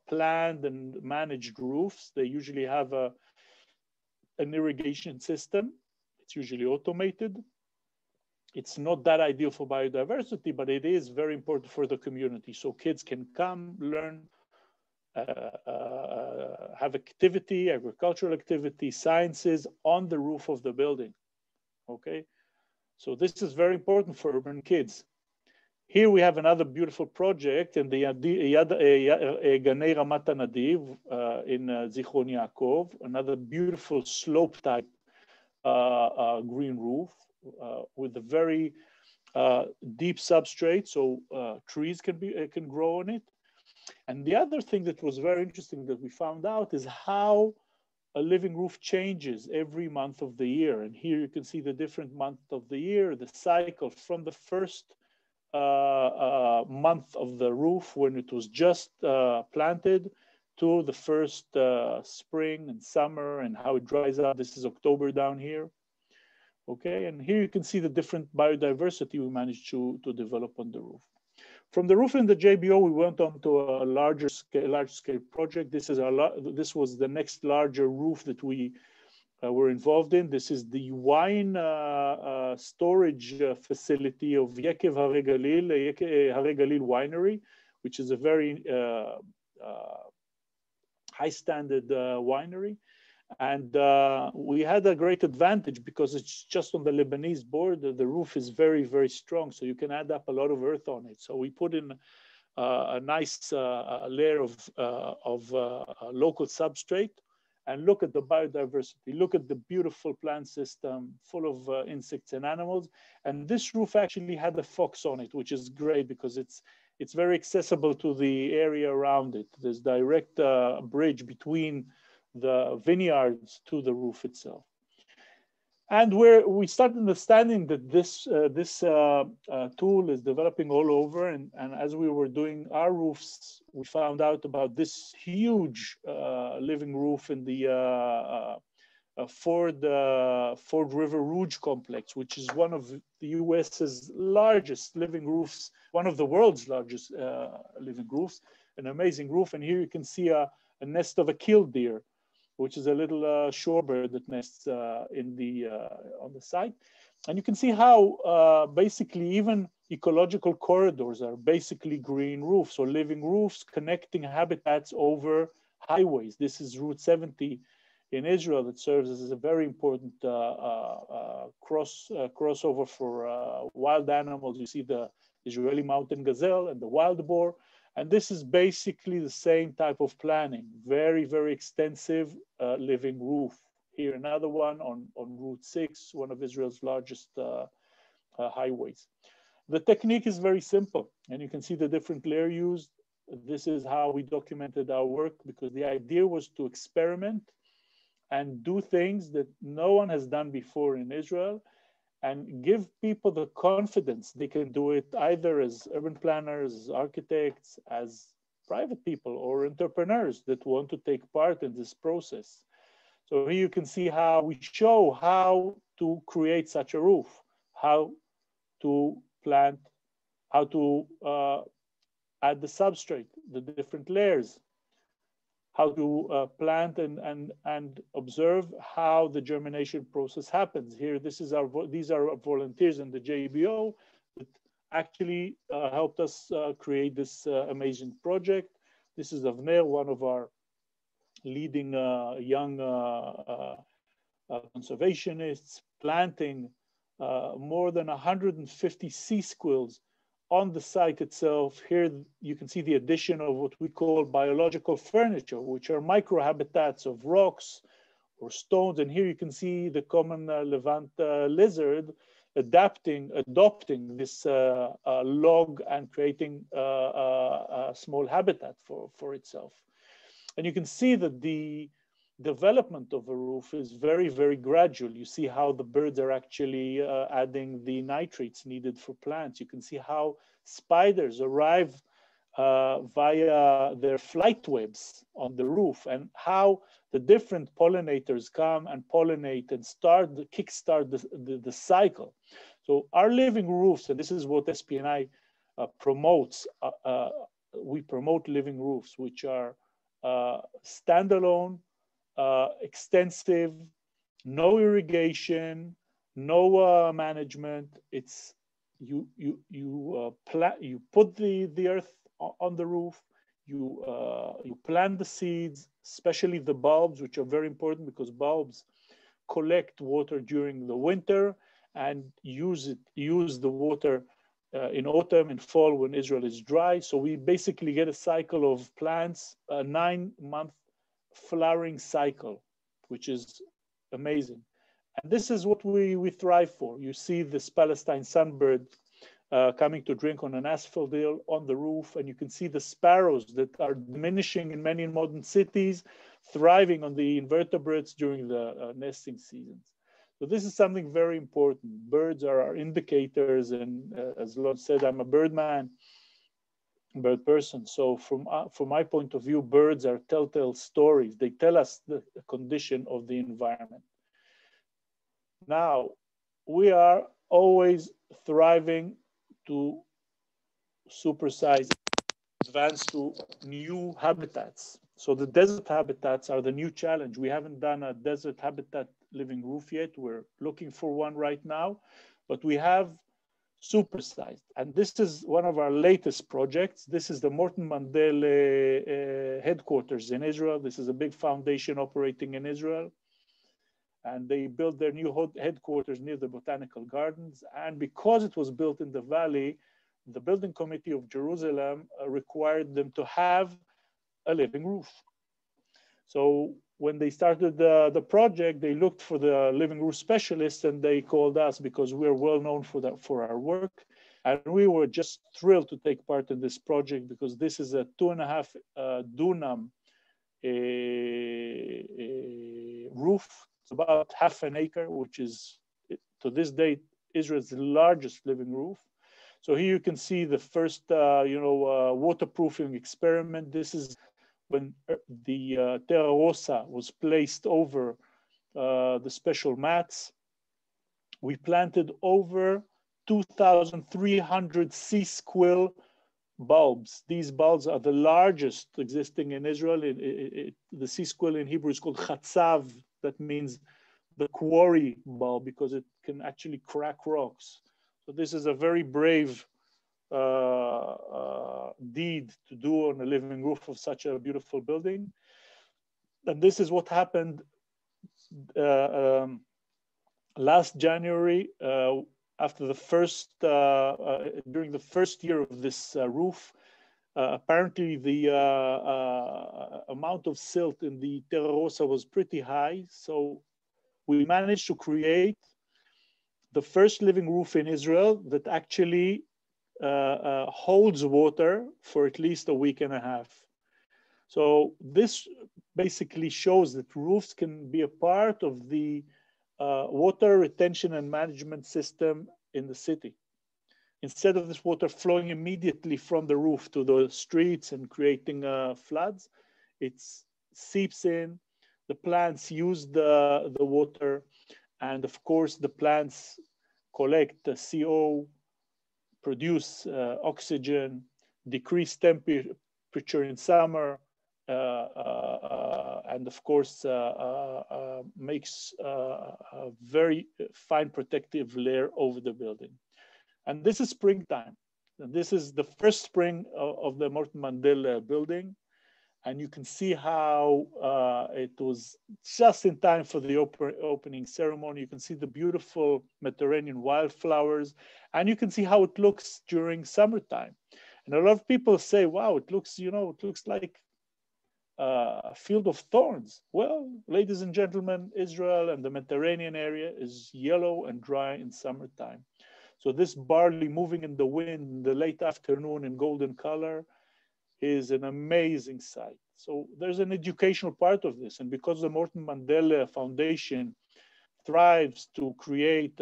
planned and managed roofs. They usually have an irrigation system. It's usually automated. It's not that ideal for biodiversity, but it is very important for the community. So kids can come, learn, have activity, agricultural activity, sciences on the roof of the building, okay? So this is very important for urban kids. Here we have another beautiful project in the Ganei Ramat Nadiv in Zichron Yaakov, another beautiful slope type green roof with a very deep substrate, so trees can grow on it. And the other thing that was very interesting that we found out is how a living roof changes every month of the year. And here you can see the different months of the year, the cycle from the first month of the roof when it was just planted to the first spring and summer and how it dries up. This is October down here. Okay, and here you can see the different biodiversity we managed to develop on the roof. From the roof in the JBO, we went on to a large scale project. This was the next larger roof that we were involved in. This is the wine storage facility of Yekev Harei Galil Winery, which is a very high standard winery. And we had a great advantage because it's just on the Lebanese border. The roof is very, very strong, so you can add up a lot of earth on it. So we put in a nice layer of local substrate, and look at the biodiversity. Look at the beautiful plant system full of insects and animals. And this roof actually had a fox on it, which is great because it's very accessible to the area around it. There's direct bridge between the vineyards to the roof itself. And we start understanding that this tool is developing all over. And as we were doing our roofs, we found out about this huge living roof in the Ford River Rouge complex, which is one of the US's largest living roofs, one of the world's largest living roofs, an amazing roof. And here you can see a nest of a killdeer, which is a little shorebird that nests on the site. And you can see how basically even ecological corridors are basically green roofs or living roofs connecting habitats over highways. This is Route 70 in Israel that serves as a very important crossover for wild animals. You see the Israeli mountain gazelle and the wild boar. And this is basically the same type of planning, very, very extensive living roof. Here, another one on Route 6, one of Israel's largest highways. The technique is very simple, and you can see the different layer used. This is how we documented our work, because the idea was to experiment and do things that no one has done before in Israel, and give people the confidence they can do it either as urban planners, as architects, as private people or entrepreneurs that want to take part in this process. So here you can see how we show how to create such a roof, how to plant, how to add the substrate, the different layers, how to plant and observe how the germination process happens. Here, these are our volunteers in the JBO that actually helped us create this amazing project. This is Avner, one of our leading young conservationists, planting more than 150 sea squills on the site itself. Here you can see the addition of what we call biological furniture, which are microhabitats of rocks or stones. And here you can see the common Levant lizard adopting this log and creating a small habitat for itself. And you can see that the development of a roof is very, very gradual. You see how the birds are actually adding the nitrates needed for plants. You can see how spiders arrive via their flight webs on the roof, and how the different pollinators come and pollinate and kickstart the cycle. So our living roofs, and this is what SPNI promotes, we promote living roofs, which are standalone, extensive, no irrigation, no management. It's you put the earth on the roof. You plant the seeds, especially the bulbs, which are very important because bulbs collect water during the winter and use the water in autumn and fall when Israel is dry. So we basically get a cycle of plants, a 9-month flowering cycle, which is amazing. And this is what we thrive for. You see this Palestine sunbird coming to drink on an asphodel on the roof, and you can see the sparrows that are diminishing in many modern cities, thriving on the invertebrates during the nesting seasons. So this is something very important. Birds are our indicators, and as Lon said, I'm a bird person. So from my point of view, birds are telltale stories. They tell us the condition of the environment. Now, we are always thriving to supersize, advance to new habitats. So the desert habitats are the new challenge. We haven't done a desert habitat living roof yet. We're looking for one right now, but we have supersized. And this is one of our latest projects. This is the Morton Mandela headquarters in Israel. This is a big foundation operating in Israel. And they built their new headquarters near the Botanical Gardens. And because it was built in the valley, the building committee of Jerusalem required them to have a living roof. So when they started the project, they looked for the living roof specialists, and they called us because we're well known for our work. And we were just thrilled to take part in this project because this is a 2.5 dunam roof. It's about half an acre, which is, to this day, Israel's largest living roof. So here you can see the first, waterproofing experiment. This is when the terra rosa was placed over the special mats. We planted over 2,300 sea squill bulbs. These bulbs are the largest existing in Israel. The sea squill in Hebrew is called chatzav. That means the quarry bulb because it can actually crack rocks. So this is a very brave deed to do on a living roof of such a beautiful building. And this is what happened last January, after the first, during the first year of this roof, apparently the amount of silt in the Terra Rosa was pretty high. So we managed to create the first living roof in Israel that actually holds water for at least a week and a half. So this basically shows that roofs can be a part of the water retention and management system in the city. Instead of this water flowing immediately from the roof to the streets and creating floods, it seeps in, the plants use the water, and of course the plants collect the CO, produce oxygen, decrease temperature in summer, and of course makes a very fine protective layer over the building. And this is springtime. This is the first spring of the Morton Mandela building. And you can see how it was just in time for the opening ceremony. You can see the beautiful Mediterranean wildflowers, and you can see how it looks during summertime. And a lot of people say, wow, it looks, you know, it looks like a field of thorns. Well, ladies and gentlemen, Israel and the Mediterranean area is yellow and dry in summertime. So this barley moving in the wind in the late afternoon in golden color is an amazing sight. So there's an educational part of this. And because the Morton Mandela Foundation thrives to create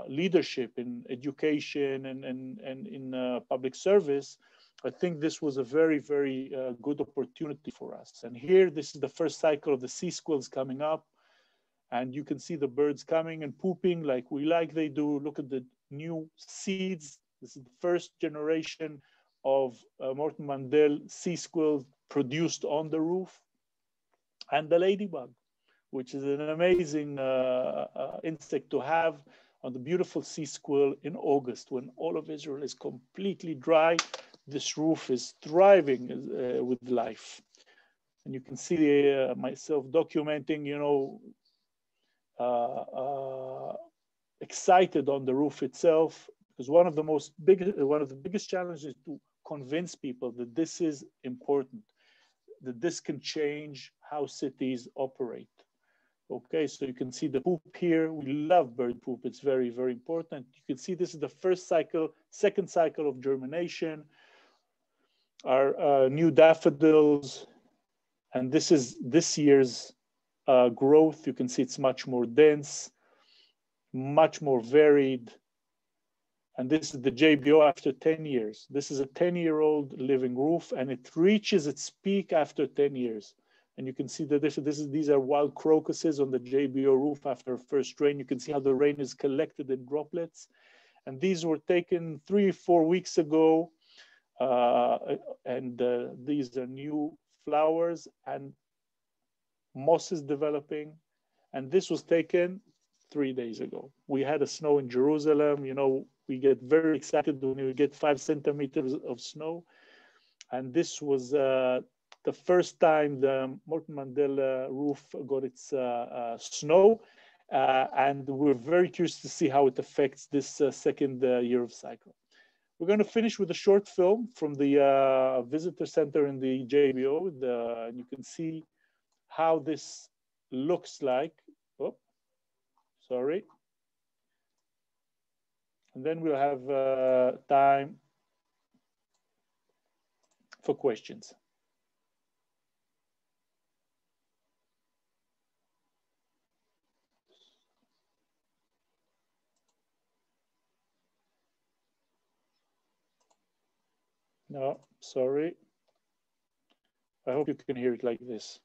leadership in education and in public service, I think this was a very, very good opportunity for us. And here, this is the first cycle of the sea squills coming up. And you can see the birds coming and pooping like they do. Look at the new seeds. This is the first generation of Morton Mandela sea squills produced on the roof. And the ladybug, which is an amazing insect to have on the beautiful sea squill in August when all of Israel is completely dry. This roof is thriving with life. And you can see myself documenting, you know, excited on the roof itself, because one of the biggest challenges is to convince people that this is important, that this can change how cities operate. Okay, so you can see the poop here. We love bird poop. It's very, very important. You can see this is the first cycle, second cycle of germination. Our new daffodils, and this is this year's growth. You can see it's much more dense, much more varied. And this is the JBO after 10 years. This is a 10-year-old living roof, and it reaches its peak after 10 years. And you can see that these are wild crocuses on the JBO roof after first rain. You can see how the rain is collected in droplets. And these were taken 3 or 4 weeks ago. These are new flowers, and moss is developing. And this was taken 3 days ago. We had a snow in Jerusalem. You know, we get very excited when we get 5 centimeters of snow. And this was the first time the Morton Mandela roof got its snow. And we're very curious to see how it affects this second year of cycle. We're going to finish with a short film from the visitor center in the JBO. And you can see how this looks like. Oh, sorry. And then we'll have time for questions. No, sorry. I hope you can hear it like this.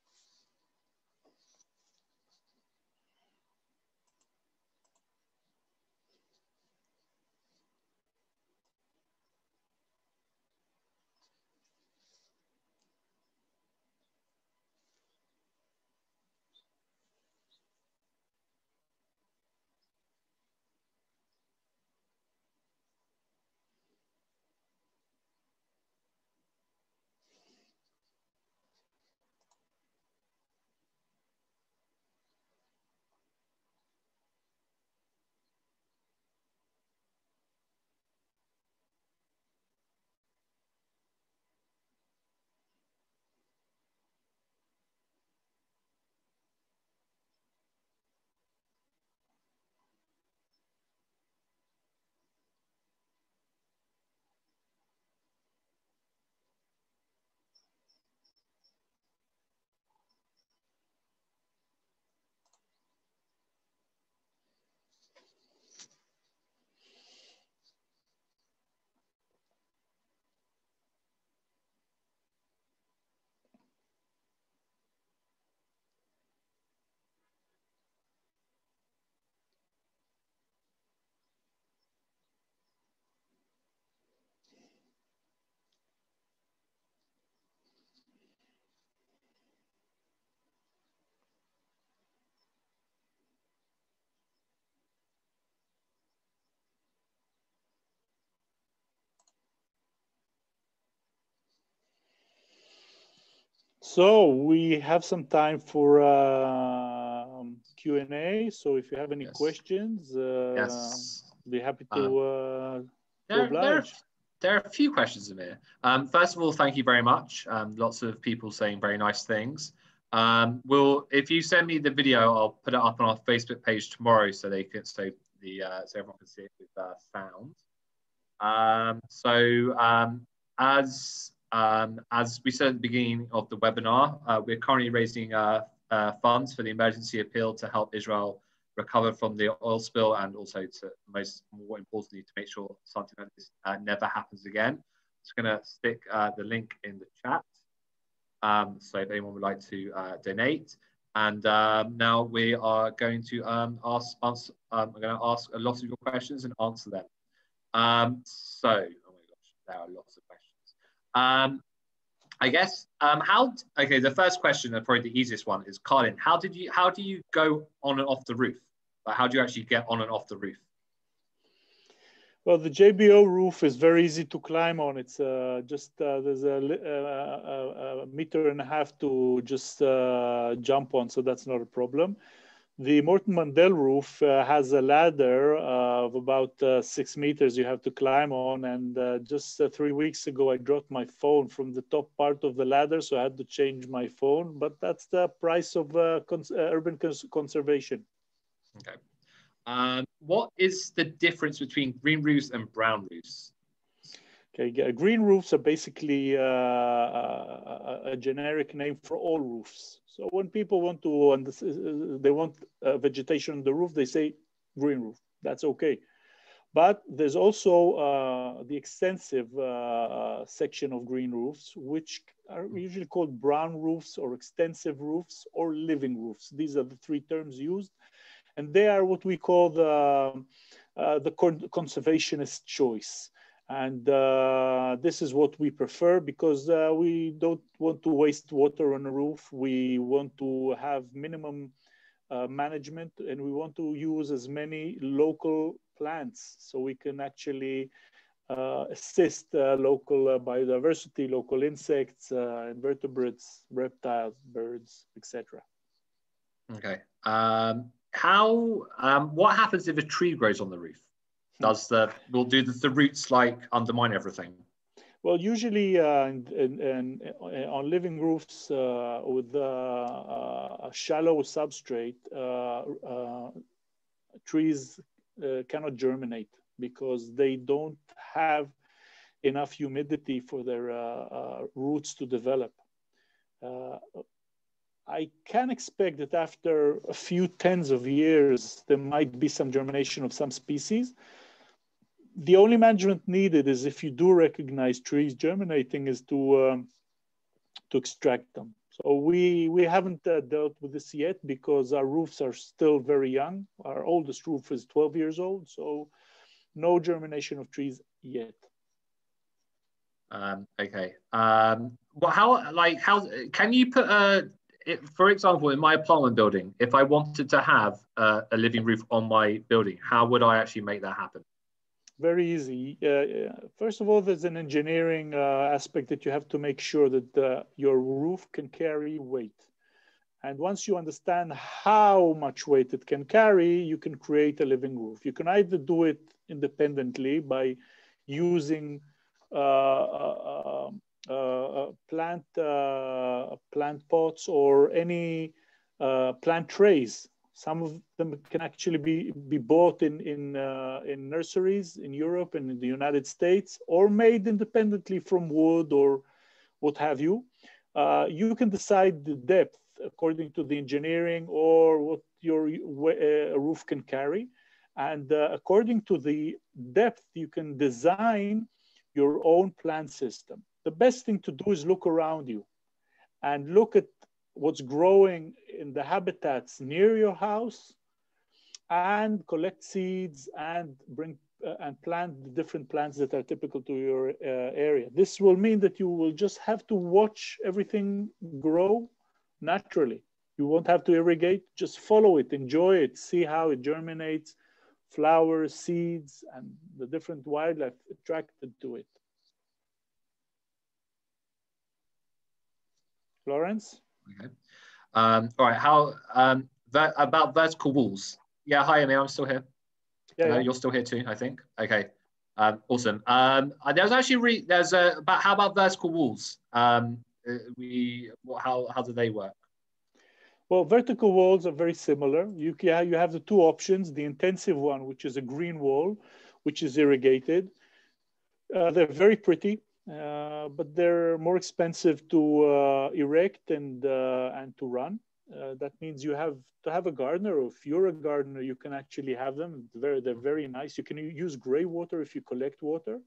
So we have some time for Q&A. So if you have any questions, be happy to oblige. There are a few questions, Amir. First of all, thank you very much. Lots of people saying very nice things. If you send me the video, I'll put it up on our Facebook page tomorrow so they can so everyone can see it with sound. As we said at the beginning of the webinar, we're currently raising funds for the emergency appeal to help Israel recover from the oil spill, and also to more importantly to make sure something like this never happens again. I'm just going to stick the link in the chat, so if anyone would like to donate. And now we are going to I'm going to ask a lot of your questions and answer them. Oh my gosh, there are lots of questions. I guess the first question, and probably the easiest one, is Colin. How do you go on and off the roof? Like, how do you actually get on and off the roof? Well, the JBO roof is very easy to climb on. It's there's a meter and a half to just jump on, so that's not a problem. The Morton Mandela roof has a ladder of about 6 meters you have to climb on. And just 3 weeks ago, I dropped my phone from the top part of the ladder, so I had to change my phone. But that's the price of urban conservation. Okay. What is the difference between green roofs and brown roofs? Okay, green roofs are basically a generic name for all roofs. So when people want they want vegetation on the roof, they say green roof. That's okay. But there's also the extensive section of green roofs, which are usually called brown roofs or extensive roofs or living roofs. These are the three terms used. And they are what we call the conservationist choice. And this is what we prefer because we don't want to waste water on a roof. We want to have minimum management, and we want to use as many local plants so we can actually assist local biodiversity, local insects, invertebrates, reptiles, birds, etc. Okay. What happens if a tree grows on the roof? Do the roots like undermine everything? Well, usually on living roofs with a shallow substrate, trees cannot germinate because they don't have enough humidity for their roots to develop. I can expect that after a few tens of years, there might be some germination of some species. The only management needed is, if you do recognize trees germinating, is to extract them. So we haven't dealt with this yet because our roofs are still very young. Our oldest roof is 12 years old, so no germination of trees yet. Okay. Well, how can you put for example, in my apartment building, if I wanted to have a living roof on my building, how would I actually make that happen? Very easy. First of all, there's an engineering aspect that you have to make sure that your roof can carry weight. And once you understand how much weight it can carry, you can create a living roof. You can either do it independently by using plant pots or any plant trays. Some of them can actually be bought in nurseries in Europe and in the United States, or made independently from wood or what have you. You can decide the depth according to the engineering or what your roof can carry. And according to the depth, you can design your own plant system. The best thing to do is look around you and look at what's growing in the habitats near your house and collect seeds and bring and plant the different plants that are typical to your area. This will mean that you will just have to watch everything grow naturally. You won't have to irrigate, just follow it, enjoy it, see how it germinates, flowers, seeds, and the different wildlife attracted to it. Lawrence? Okay. All right. How about vertical walls? Yeah. Hi, Amir. I'm still here. Yeah. You're still here too, I think. Okay. Awesome. There's actually about how about vertical walls? How do they work? Well, vertical walls are very similar. You have the two options: the intensive one, which is a green wall, which is irrigated. They're very pretty, but they're more expensive to erect and to run. That means you have to have a gardener, or if you're a gardener, you can actually have them. They're very nice. You can use gray water if you collect water.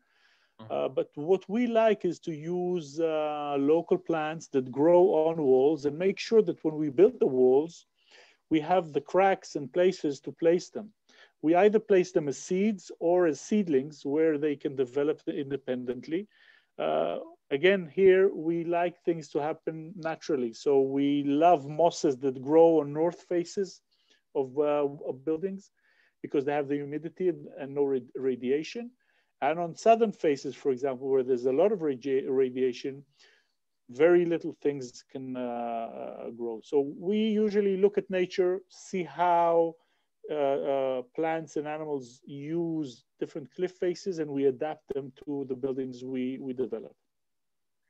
But what we like is to use local plants that grow on walls and make sure that when we build the walls, we have the cracks and places to place them. We either place them as seeds or as seedlings where they can develop independently. Again, here we like things to happen naturally. So we love mosses that grow on north faces of buildings because they have the humidity and no radiation. And on southern faces, for example, where there's a lot of radiation, very little things can grow. So we usually look at nature, see how plants and animals use different cliff faces, and we adapt them to the buildings we develop.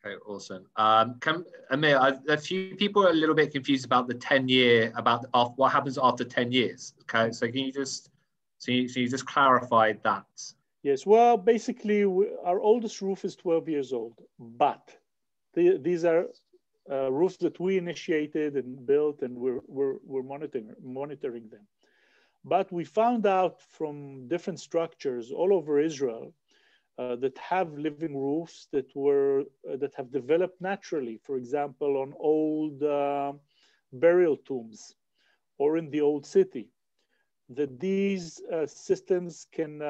Okay, awesome. Amir, a few people are a little bit confused about the 10-year, about what happens after 10 years. Okay, so can you just clarify that? Yes, well, basically, our oldest roof is 12 years old, but these are roofs that we initiated and built, and we're monitoring them. But we found out from different structures all over Israel that have living roofs that have developed naturally. For example, on old burial tombs or in the old city, that these systems can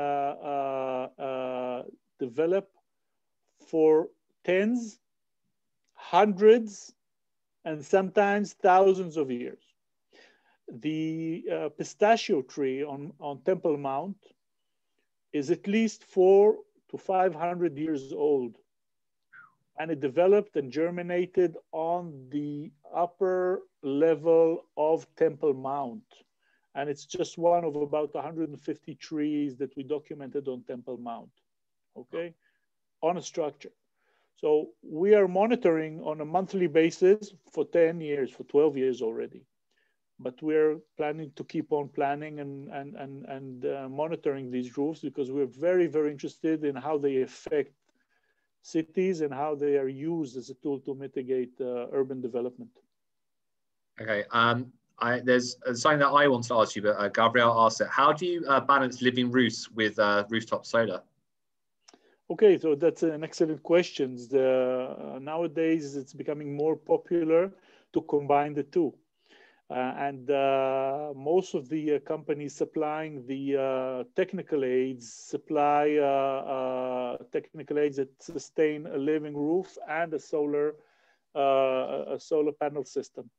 develop for tens, hundreds, and sometimes thousands of years. The pistachio tree on Temple Mount is at least 400 to 500 years old. And it developed and germinated on the upper level of Temple Mount. And it's just one of about 150 trees that we documented on Temple Mount, okay, on a structure. So we are monitoring on a monthly basis for 10 years, for 12 years already. But we're planning to keep on planning and monitoring these roofs because we're very, very interested in how they affect cities and how they are used as a tool to mitigate urban development. Okay. There's something that I want to ask you, but Gabriel asked it. How do you balance living roofs with rooftop solar? Okay, so that's an excellent question. Nowadays, it's becoming more popular to combine the two. Most of the companies supplying the technical aids supply technical aids that sustain a living roof and a solar panel system.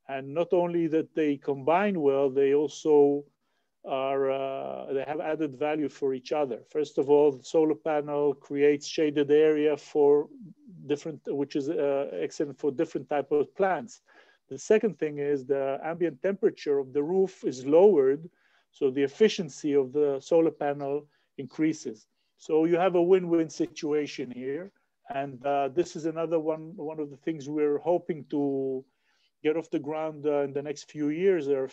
And not only that they combine well, they also they have added value for each other. First of all, the solar panel creates shaded area for different, which is excellent for different type of plants. The second thing is the ambient temperature of the roof is lowered, so the efficiency of the solar panel increases. So you have a win-win situation here. And this is another one of the things we're hoping to get off the ground in the next few years. There are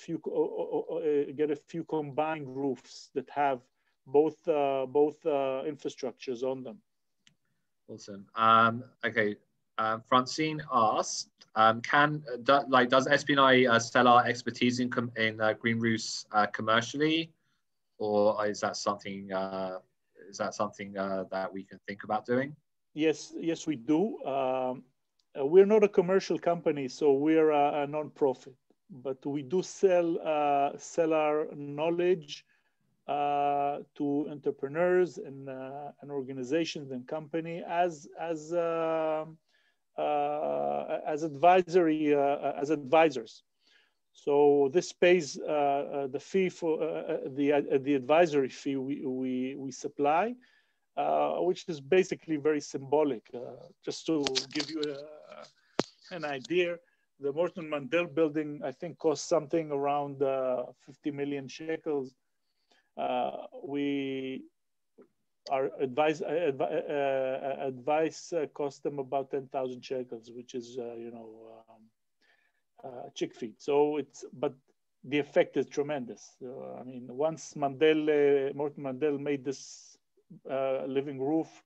get a few combined roofs that have both infrastructures on them. Awesome. Okay. Francine asked, does SPNI sell our expertise in green roofs commercially, or is that something that we can think about doing? Yes, we do. We're not a commercial company, so we're a non-profit, but we do sell our knowledge to entrepreneurs and organizations and company as advisors. So this pays the fee for the advisory fee we supply, which is basically very symbolic. Just to give you an idea, the Morton Mandela building, I think, cost something around 50 million shekels. Our advice cost them about 10,000 shekels, which is, chick feet. So but the effect is tremendous. I mean, once Morton Mandela made this living roof,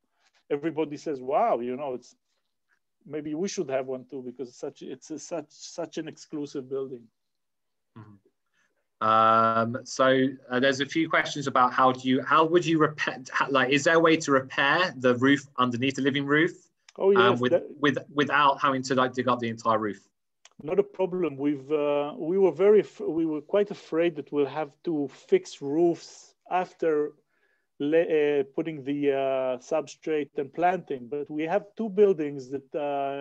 everybody says, "Wow, it's maybe we should have one too," because it's such an exclusive building. So there's a few questions about how would you repair? Like, is there a way to repair the roof underneath the living roof? Oh yes, without having to dig up the entire roof. Not a problem. We were quite afraid that we'll have to fix roofs after putting the substrate and planting, but we have two buildings that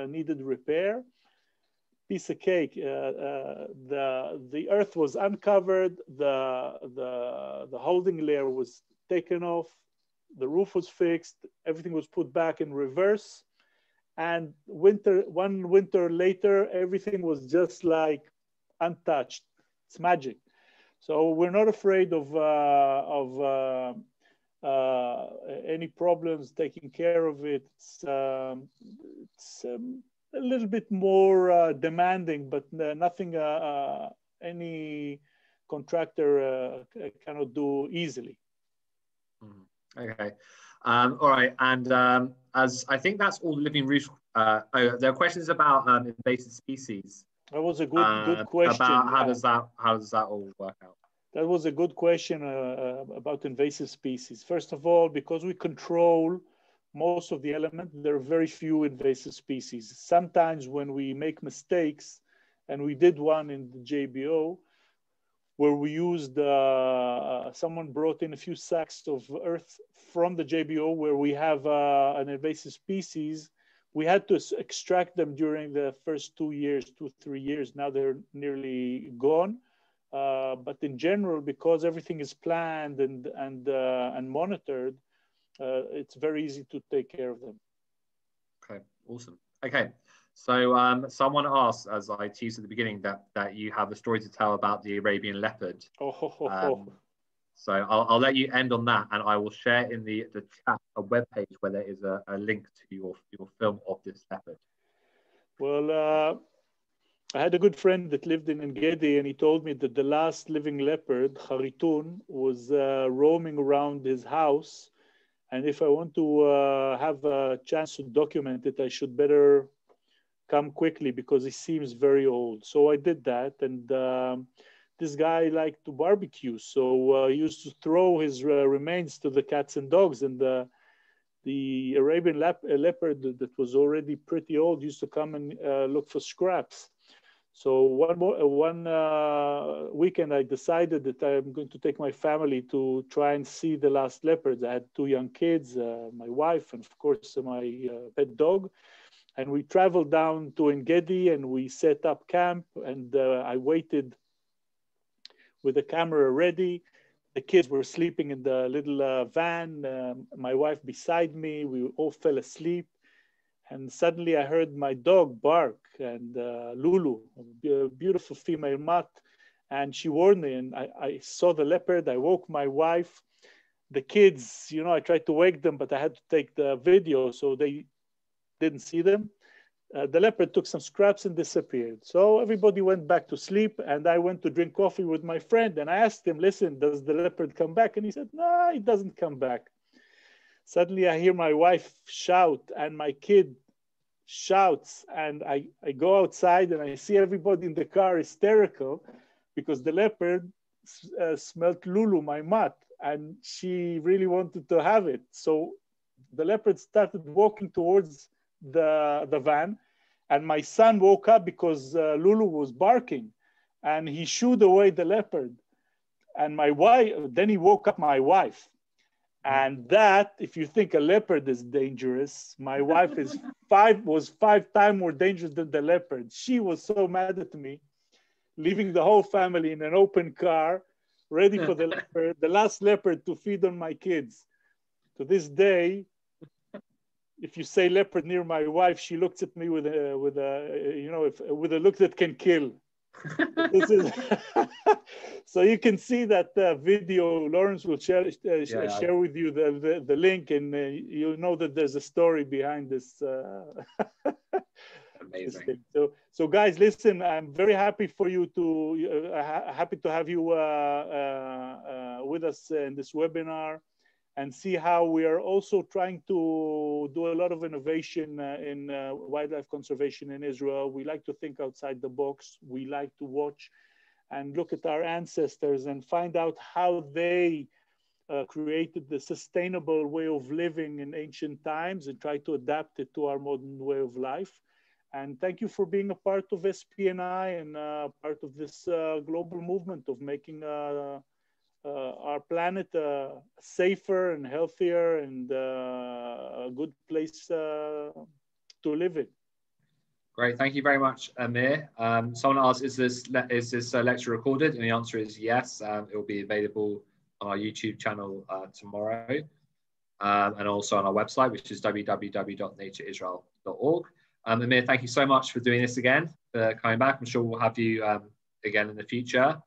needed repair. Piece of cake. The earth was uncovered. The holding layer was taken off. The roof was fixed. Everything was put back in reverse. And one winter later, everything was just like untouched. It's magic. So we're not afraid of any problems, taking care of it. It's a little bit more demanding, but nothing any contractor cannot do easily. Okay. All right. And as I think that's all the living roofs. There are questions about invasive species. That was a good question. About how does that all work out? That was a good question about invasive species. First of all, because we control most of the elements, there are very few invasive species. Sometimes when we make mistakes, and we did one in the JBO, where we used, someone brought in a few sacks of earth from the JBO where we have an invasive species. We had to extract them during the first 2 years, 3 years. Now they're nearly gone. But in general, because everything is planned and monitored, it's very easy to take care of them. Okay, awesome. Okay, so someone asked, as I teased at the beginning, that you have a story to tell about the Arabian leopard. So I'll let you end on that, and I will share in the chat a webpage where there is a link to your film of this leopard. Well, I had a good friend that lived in Engedi, and he told me that the last living leopard, Haritun, was roaming around his house. And if I want to have a chance to document it, I should better come quickly because he seems very old. So I did that. And this guy liked to barbecue. So he used to throw his remains to the cats and dogs. And the Arabian leopard that was already pretty old used to come and look for scraps. So one weekend, I decided that I'm going to take my family to try and see the last leopards. I had 2 young kids, my wife, and of course, my pet dog. And we traveled down to Engedi and we set up camp, and I waited with the camera ready. The kids were sleeping in the little van, my wife beside me. We all fell asleep. And suddenly I heard my dog bark, and Lulu, a beautiful female mutt, and she warned me, and I saw the leopard. I woke my wife. The kids, I tried to wake them, but I had to take the video, so they didn't see them. The leopard took some scraps and disappeared. So everybody went back to sleep, and I went to drink coffee with my friend, and I asked him, listen, does the leopard come back? And he said, no, it doesn't come back. Suddenly I hear my wife shout and my kid shouts, and I go outside and I see everybody in the car hysterical because the leopard smelled Lulu, my mutt, and she really wanted to have it. So the leopard started walking towards the van, and my son woke up because Lulu was barking, and he shooed away the leopard. And my wife, then he woke up my wife. And that, if you think a leopard is dangerous, my wife was 5 times more dangerous than the leopard. She was so mad at me, leaving the whole family in an open car, ready for the leopard, the last leopard to feed on my kids. To this day, if you say leopard near my wife, she looks at me with a with a look that can kill. This is so you can see that video. Lawrence will share with you the link, and you'll know that there's a story behind this. Amazing. So guys, listen, I'm very happy for you to happy to have you with us in this webinar, and see how we are also trying to do a lot of innovation in wildlife conservation in Israel. We like to think outside the box. We like to watch and look at our ancestors and find out how they created the sustainable way of living in ancient times and try to adapt it to our modern way of life. And thank you for being a part of SPNI and part of this global movement of making our planet safer and healthier and a good place to live in. Great, thank you very much, Amir. Someone asked, is this lecture recorded? And the answer is yes. It will be available on our YouTube channel tomorrow, and also on our website, which is www.natureisrael.org. Amir, thank you so much for doing this again, for coming back. I'm sure we'll have you again in the future.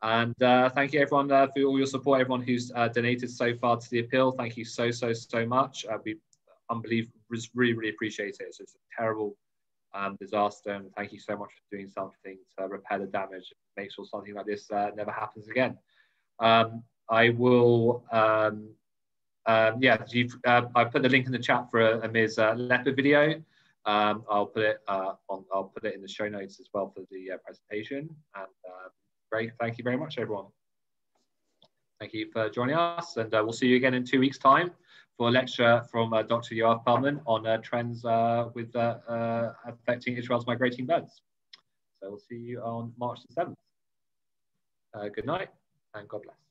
And thank you everyone for all your support, everyone who's donated so far to the appeal. Thank you so much. We really appreciate it. So it's a terrible disaster, and thank you so much for doing something to repair the damage, make sure something like this never happens again. I will, I put the link in the chat for Amir's leopard video. I'll put it in the show notes as well for the presentation. And great, thank you very much, everyone. Thank you for joining us, and we'll see you again in 2 weeks' time for a lecture from Dr. Yoav Perlman on trends with affecting Israel's migrating birds. So we'll see you on March the 7th. Good night, and God bless.